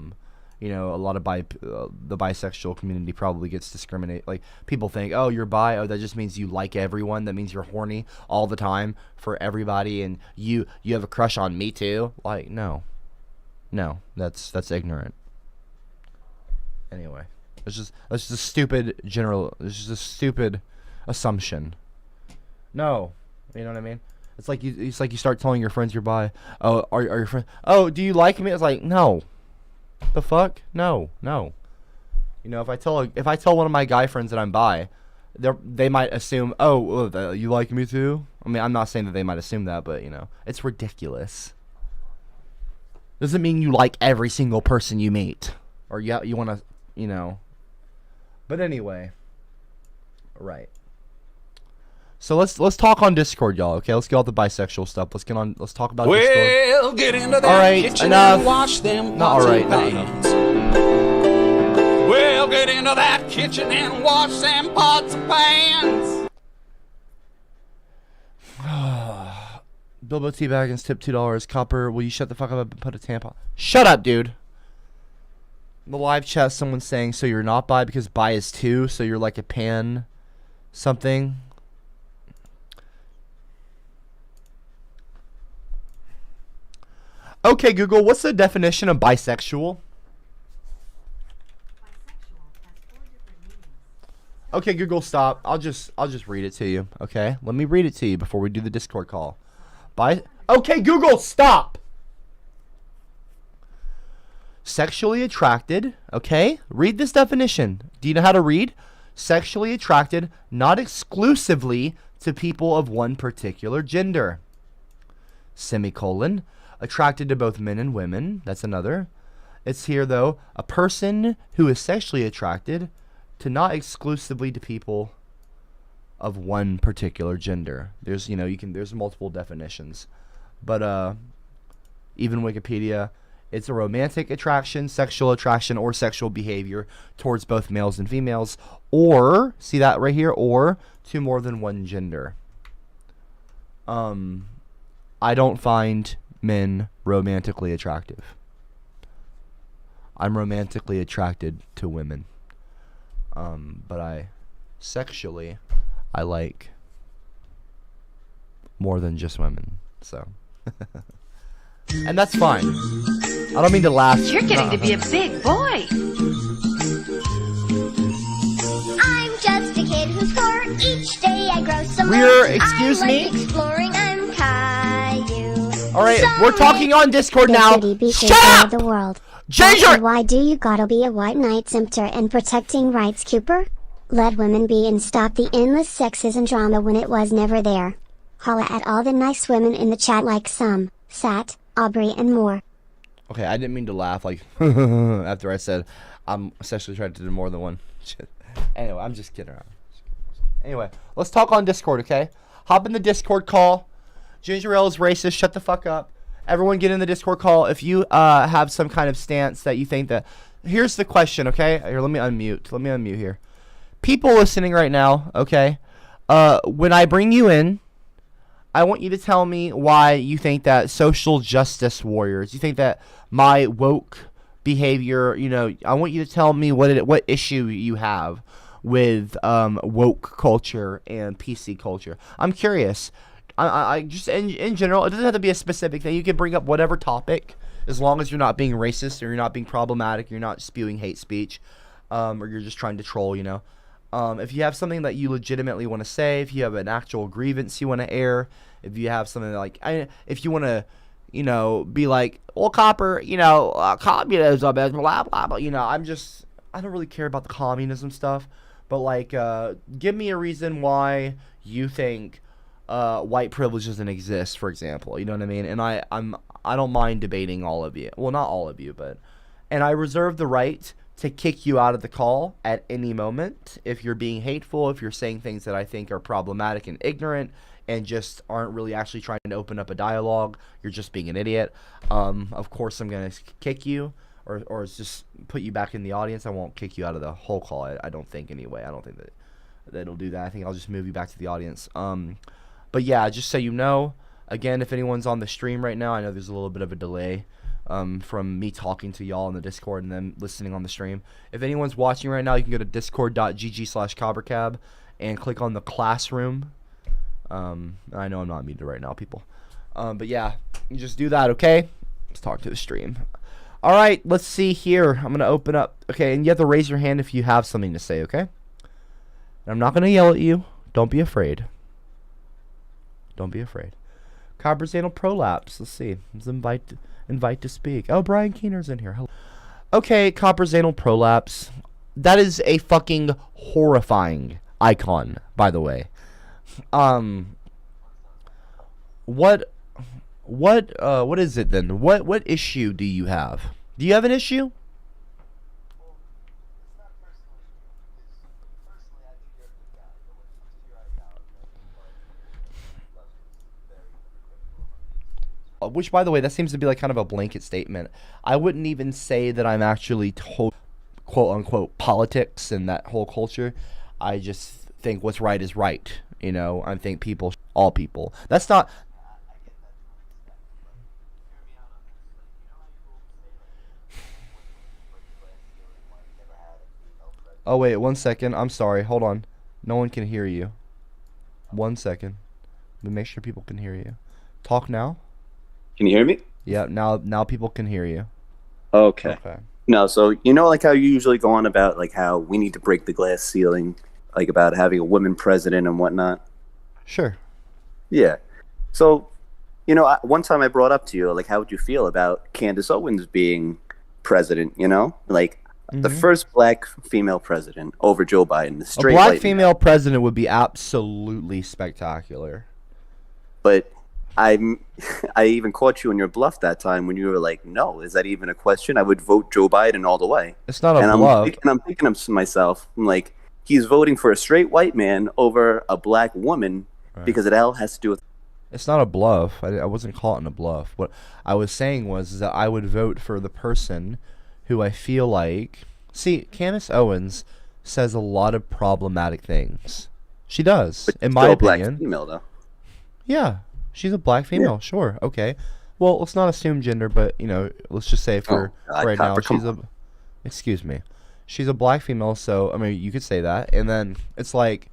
lot of the bisexual community probably gets discriminated. Like, people think, oh, you're bi, oh, that just means you like everyone. That means you're horny all the time for everybody, and you have a crush on me too. Like, no, that's ignorant. Anyway, it's just a stupid it's just a stupid assumption. No, you know what I mean? It's like you start telling your friends you're bi. Oh, are your friends? Oh, do you like me? It's like, no. The fuck? No. If I tell one of my guy friends that I'm bi, they might assume, oh, you like me too? I'm not saying that they might assume that, but it's ridiculous. Doesn't mean you like every single person you meet, or you want to, But anyway, right. So let's talk on Discord, y'all. Okay, let's get all the bisexual stuff. Let's talk about Discord. Well, get into that all right, kitchen enough. and wash them Not pots all right, and not pans. Well, get into that kitchen and wash them pots and pans. Bilbo T. Baggins tip $2. Copper, will you shut the fuck up and put a tampon? Shut up, dude. In the live chat, someone's saying, so you're not bi because bi is 2, so you're like a pan something. Okay, Google, what's the definition of bisexual? Okay, Google, stop. I'll just read it to you. Okay, let me read it to you before we do the Discord call. Okay, Google, stop. Sexually attracted. Okay, read this definition. Do you know how to read? Sexually attracted, not exclusively to people of one particular gender. Semicolon. Attracted to both men and women. That's another. It's here though. A person who is sexually attracted to not exclusively to people of one particular gender. There's there's multiple definitions. But even Wikipedia, it's a romantic attraction, sexual attraction, or sexual behavior towards both males and females, or see that right here, or to more than one gender. I don't find men romantically attractive. I'm romantically attracted to women. But sexually, I like more than just women. So, and that's fine. I don't mean to laugh. You're getting to be a big boy. I'm just a kid who's 4. Each day I grow some Excuse I me? like exploring. I'm Caillou. All right, we're talking on Discord The now. city be Shut taken up! of the world. Ginger! Also, why do you gotta be a white knight tempter and protecting rights Cooper? Let women be and stop the endless sexism drama when it was never there. Holla at all the nice women in the chat like some, Sat, Aubrey and more. Okay, I didn't mean to laugh like after I said I'm sexually attracted to more than one. Anyway, I'm just kidding around. Anyway, let's talk on Discord, okay? Hop in the Discord call. Gingerelle is racist. Shut the fuck up. Everyone get in the Discord call. If you have some kind of stance that you think that... Here's the question, okay? Here, let me unmute here. People listening right now, okay? When I bring you in, I want you to tell me why you think that social justice warriors, you think that my woke behavior, I want you to tell me what issue you have with woke culture and PC culture. I'm curious. I just in general, it doesn't have to be a specific thing. You can bring up whatever topic, as long as you're not being racist or you're not being problematic, you're not spewing hate speech, or you're just trying to troll. If you have something that you legitimately want to say, if you have an actual grievance you want to air, if you have something like, if you want to, be like, well, Copper, communism, blah blah blah. I don't really care about the communism stuff, but like, give me a reason why you think white privilege doesn't exist, for example. You know what I mean? And I don't mind debating all of you. Well, not all of you, and I reserve the right to kick you out of the call at any moment if you're being hateful, if you're saying things that I think are problematic and ignorant and just aren't really actually trying to open up a dialogue. You're just being an idiot. Of course I'm gonna kick you or just put you back in the audience. I won't kick you out of the whole call. I don't think anyway. I don't think that it'll do that. I think I'll just move you back to the audience. But yeah, just so you know, again, if anyone's on the stream right now, I know there's a little bit of a delay from me talking to y'all in the Discord and then listening on the stream. If anyone's watching right now, you can go to discord.gg/CopperCab and click on the classroom. I know I'm not muted right now, people. But yeah, you just do that, okay? Let's talk to the stream. All right, let's see here. I'm going to open up. Okay, and you have to raise your hand if you have something to say, okay? And I'm not going to yell at you. Don't be afraid. Don't be afraid. Copper's anal prolapse. Let's see. Let's invite to speak. Oh, Brian Keener's in here. Hello. Okay, Copper's anal prolapse. That is a fucking horrifying icon, by the way. What is it then? What issue do you have? Do you have an issue? which by the way, that seems to be like kind of a blanket statement. I wouldn't even say that I'm actually quote unquote politics and that whole culture. I just think what's right is right. You know, I think all people. That's not. Oh wait, 1 second. I'm sorry. Hold on. No one can hear you. 1 second. Let me make sure people can hear you. Talk now. Can you hear me? Yeah, now people can hear you. Okay. No, so you know like how you usually go on about like how we need to break the glass ceiling, like about having a woman president and whatnot? Sure. Yeah. So, you know, one time I brought up to you, like, how would you feel about Candace Owens being president, you know? Like, the first black female president over Joe Biden. The straight a black white female president would be absolutely spectacular. But I even caught you in your bluff that time when you were like, no, is that even a question? I would vote Joe Biden all the way. It's not a bluff. I'm thinking to myself, I'm like, he's voting for a straight white man over a black woman because it all has to do with... It's not a bluff. I wasn't caught in a bluff. What I was saying was that I would vote for the person who I feel like... See, Candace Owens says a lot of problematic things. She does, But in she's my still a opinion. black female, though. Yeah, she's a black female. Sure, okay. Well, let's not assume gender, but you know, let's just say for right now, she's a. Excuse me, she's a black female. So I mean, you could say that, and then it's like,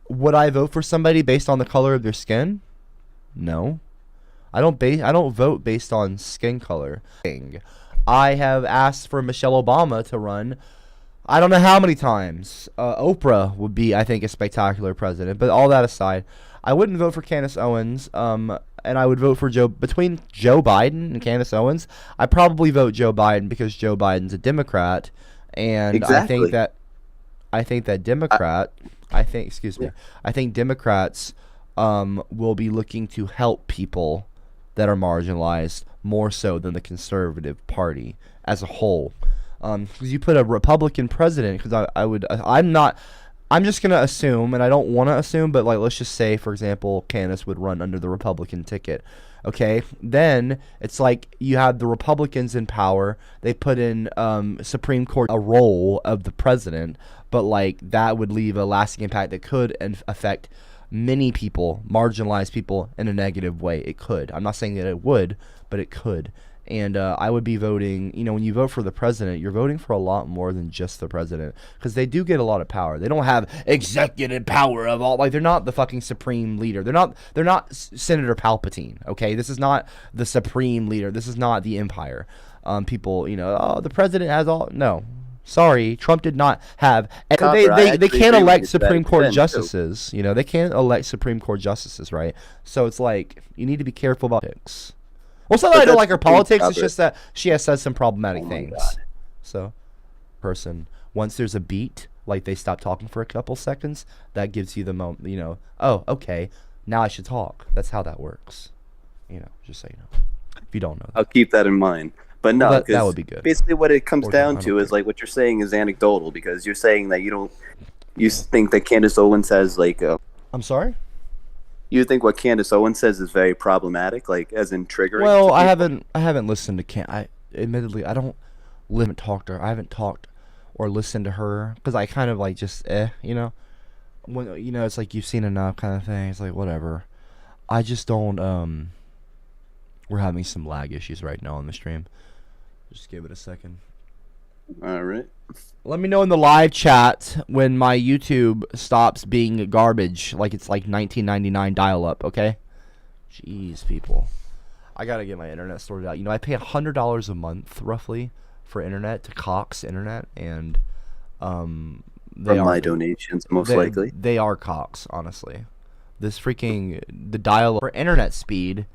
would I vote for somebody based on the color of their skin? No, I don't vote based on skin color. I have asked for Michelle Obama to run. I don't know how many times. Oprah would be, I think, a spectacular president. But all that aside, I wouldn't vote for Candace Owens. And I would vote for between Joe Biden and Candace Owens. I probably vote Joe Biden because Joe Biden's a Democrat, and Exactly. I think Democrats will be looking to help people that are marginalized more so than the conservative party as a whole. Because you put a Republican president, because I'm just going to assume, and I don't want to assume, but like let's just say, for example, Candace would run under the Republican ticket. Okay, then it's like you have the Republicans in power. They put in Supreme Court a role of the president, but like that would leave a lasting impact that could affect many people, marginalized people, in a negative way. It could. I'm not saying that it would, but it could. And I would be voting, you know, when you vote for the president, you're voting for a lot more than just the president. Because they do get a lot of power. They don't have executive power of all, like, they're not the fucking supreme leader. They're not Senator Palpatine, okay? This is not the supreme leader. This is not the empire. People, you know, oh, the president has all, no. Sorry, Trump did not have. They can't elect Supreme Court justices. You know, they can't elect Supreme Court justices, right? So it's like you need to be careful about politics. Well, it's not that I don't like her politics. It's just that she has said some problematic things. So, once there's a beat, like they stop talking for a couple seconds, that gives you the moment. You know, oh, okay, now I should talk. That's how that works. You know, just so you know, if you don't know. I'll keep that in mind. But no, well, that would be good. Basically, what it comes down to is like what you're saying is anecdotal, because you're saying that you think that Candace Owens has like. I'm sorry. You think what Candace Owens says is very problematic, like as in triggering? Well, I haven't listened to admittedly, I haven't talked to her. I haven't talked or listened to her because I kind of like just you know, when you know it's like you've seen enough kind of thing. It's like whatever. I just don't. We're having some lag issues right now on the stream. Just give it a second. All right. Let me know in the live chat when my YouTube stops being garbage, like it's like 1999 dial-up, okay? Jeez, people. I gotta get my internet sorted out. You know, I pay $100 a month, roughly, for internet to Cox Internet, and from my donations, most likely. They are Cox, honestly. The dial-up for internet speed.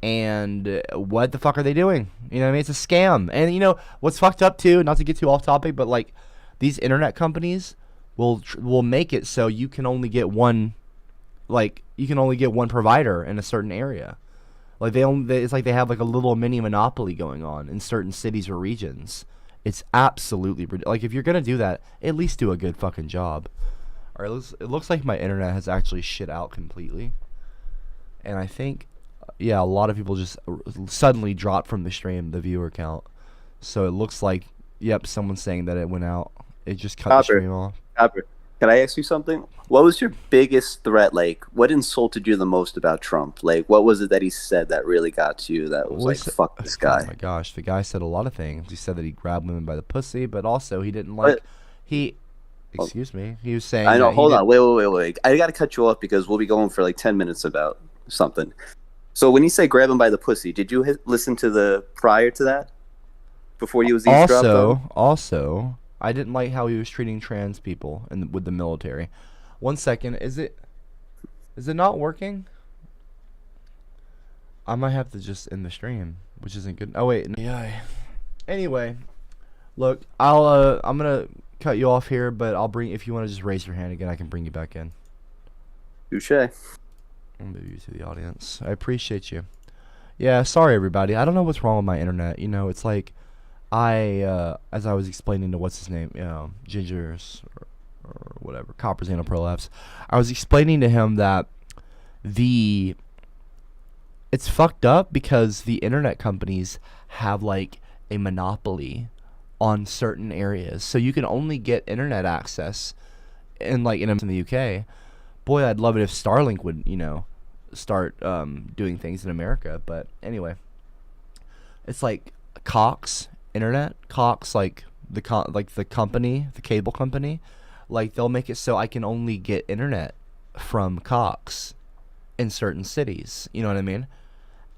And what the fuck are they doing? You know what I mean? It's a scam. And you know what's fucked up too? Not to get too off topic, but like these internet companies will make it so you can only get one, like you can only get one provider in a certain area. Like it's like they have like a little mini monopoly going on in certain cities or regions. It's absolutely like if you're gonna do that, at least do a good fucking job. All right, it looks like my internet has actually shit out completely, and I think. yeah, a lot of people just suddenly dropped from the stream, the viewer count. So it looks like, yep, someone's saying that it went out. It just cut the stream off. Copper, can I ask you something? What was your biggest threat? Like, what insulted you the most about Trump? Like, what was it that he said that really got to you that was like, fuck this guy? Oh my gosh, the guy said a lot of things. He said that he grabbed women by the pussy, but also he didn't like, excuse me, he was saying. I know, hold on, wait. I gotta cut you off because we'll be going for like 10 minutes about something. So when you say grab him by the pussy, did you listen to the prior to that? Before you was eavesdropping? Also, I didn't like how he was treating trans people with the military. 1 second, is it not working? I might have to just end the stream, which isn't good. Oh wait, yeah. Anyway, look, I'm gonna cut you off here, but I'll bring, if you want to just raise your hand again, I can bring you back in. Touche. I'll move you to the audience. I appreciate you. Yeah, sorry everybody. I don't know what's wrong with my internet. You know, it's like as I was explaining to what's his name, Gingers or whatever, Copper's Anal Prolapse, I was explaining to him that it's fucked up because the internet companies have like a monopoly on certain areas, so you can only get internet access in the UK. Boy, I'd love it if Starlink would, start doing things in America. But anyway, it's like Cox Internet, Cox, like the company, the cable company, like they'll make it so I can only get internet from Cox in certain cities. You know what I mean?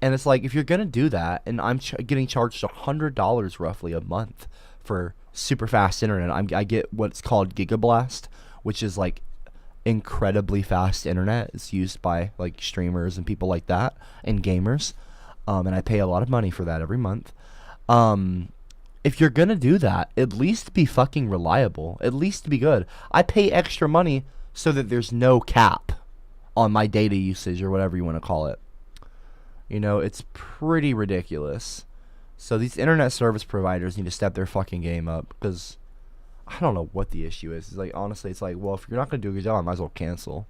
And it's like, if you're gonna do that, and I'm getting charged $100 roughly a month for super fast internet, I get what's called Gigablast, which is like incredibly fast internet. It's used by like streamers and people like that and gamers, and I pay a lot of money for that every month. If you're gonna do that, at least be fucking reliable, at least be good. I pay extra money so that there's no cap on my data usage or whatever you want to call it. You know, it's pretty ridiculous. So these internet service providers need to step their fucking game up, because I don't know what the issue is. It's like, honestly, it's like, well, if you're not going to do a good job, I might as well cancel.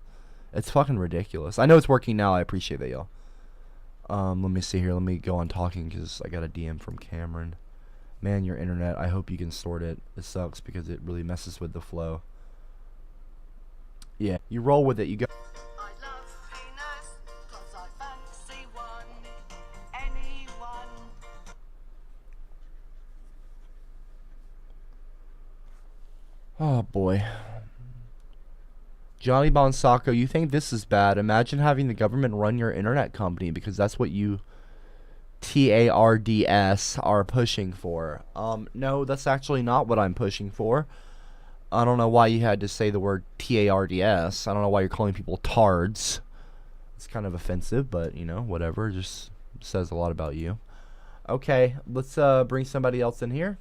It's fucking ridiculous. I know it's working now. I appreciate that, y'all. Let me see here. Let me go on talking, because I got a DM from Cameron. Man, your internet, I hope you can sort it. It sucks because it really messes with the flow. Yeah, you roll with it. You go. Oh boy. Johnny Bonsacco, you think this is bad? Imagine having the government run your internet company, because that's what you TARDS are pushing for. No, that's actually not what I'm pushing for. I don't know why you had to say the word TARDS. I don't know why you're calling people tards. It's kind of offensive, but you know, whatever. It just says a lot about you. Okay, let's bring somebody else in here.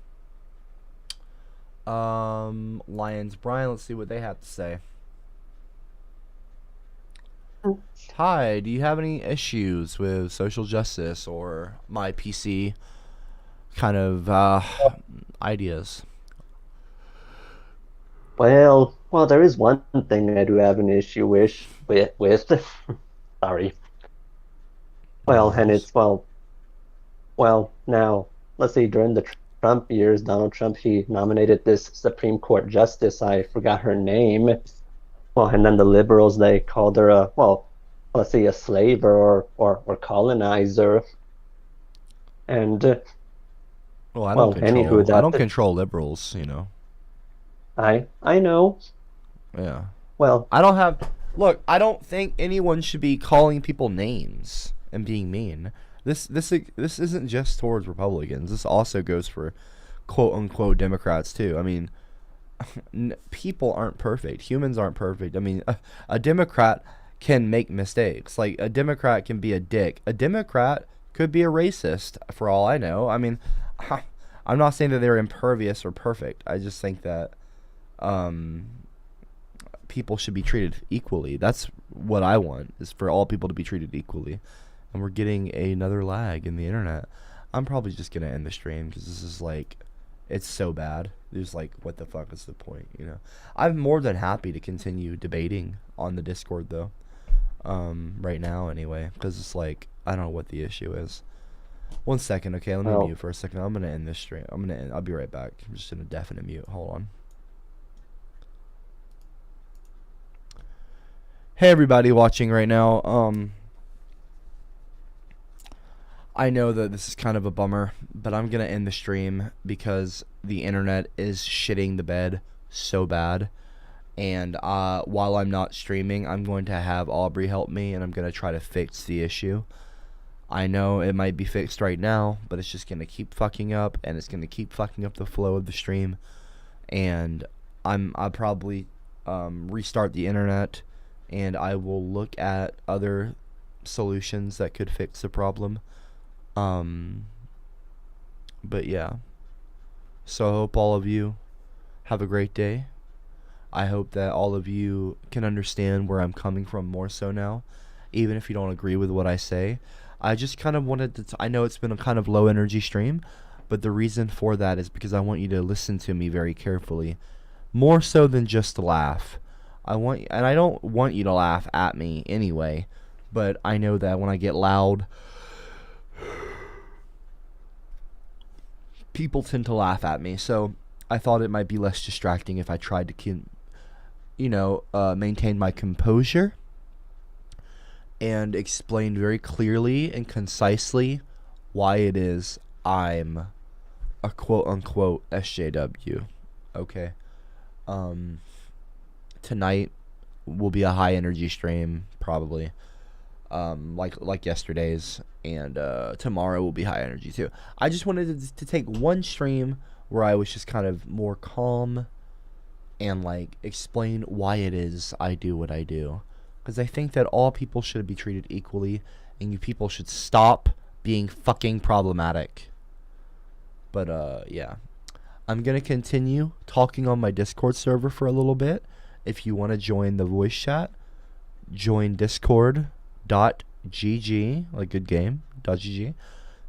Lions Brian, let's see what they have to say. Hi, do you have any issues with social justice or my PC kind of ideas? Well, there is one thing I do have an issue with. Sorry. Well, and it's well. Now let's see. During the Trump years, Donald Trump, he nominated this Supreme Court justice. I forgot her name. Well, and then the liberals, they called her a slave or colonizer. And I don't control liberals, you know. I know. Yeah. Well, I don't think anyone should be calling people names and being mean. This isn't just towards Republicans. This also goes for quote unquote Democrats too. I mean, people aren't perfect. Humans aren't perfect. I mean, a Democrat can make mistakes. Like, a Democrat can be a dick. A Democrat could be a racist, for all I know. I mean, I'm not saying that they're impervious or perfect. I just think that people should be treated equally. That's what I want, is for all people to be treated equally. And we're getting another lag in the internet. I'm probably just going to end the stream, because this is like, it's so bad. There's like, what the fuck is the point, you know? I'm more than happy to continue debating on the Discord, though. Right now, anyway, because it's like, I don't know what the issue is. 1 second, okay? Let me mute for a second. I'm gonna end this stream. I'll be right back. I'm just in a definite mute. Hold on. Hey, everybody watching right now. I know that this is kind of a bummer, but I'm gonna end the stream because the internet is shitting the bed so bad. And while I'm not streaming, I'm going to have Aubrey help me, and I'm going to try to fix the issue. I know it might be fixed right now, but it's just going to keep fucking up, and it's going to keep fucking up the flow of the stream. And I'll probably restart the internet, and I will look at other solutions that could fix the problem. But yeah. So I hope all of you have a great day. I hope that all of you can understand where I'm coming from more so now, even if you don't agree with what I say. I just kind of wanted to, I know it's been a kind of low energy stream, but the reason for that is because I want you to listen to me very carefully, more so than just to laugh. And I don't want you to laugh at me anyway, but I know that when I get loud, people tend to laugh at me, so I thought it might be less distracting if I tried to maintain my composure and explain very clearly and concisely why it is I'm a quote-unquote SJW. Okay. Tonight will be a high-energy stream, probably, like yesterday's, and tomorrow will be high energy too. I just wanted to take one stream where I was just kind of more calm and explain why it is I do what I do, because I think that all people should be treated equally, and you people should stop being fucking problematic. But yeah, I'm gonna continue talking on my Discord server for a little bit. If you want to join the voice chat, join discord.gg, like good game, .gg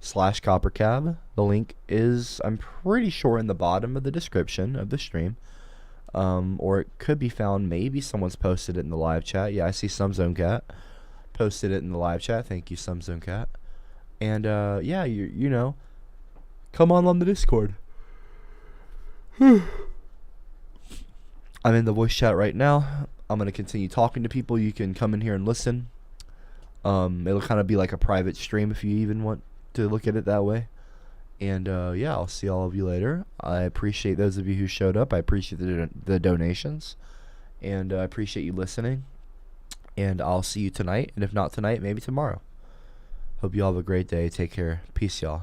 /CopperCab. The link is, I'm pretty sure, in the bottom of the description of the stream. Or it could be found, maybe someone's posted it in the live chat. Yeah, I see SomeZoneCat posted it in the live chat. Thank you, SomeZoneCat. And yeah, you know, come on the Discord. I'm in the voice chat right now. I'm gonna continue talking to people. You can come in here and listen. It'll kind of be like a private stream if you even want to look at it that way. And yeah, I'll see all of you later. I appreciate those of you who showed up. I appreciate the donations, and I appreciate you listening. And I'll see you tonight, and if not tonight, maybe tomorrow. Hope you all have a great day. Take care. Peace, y'all.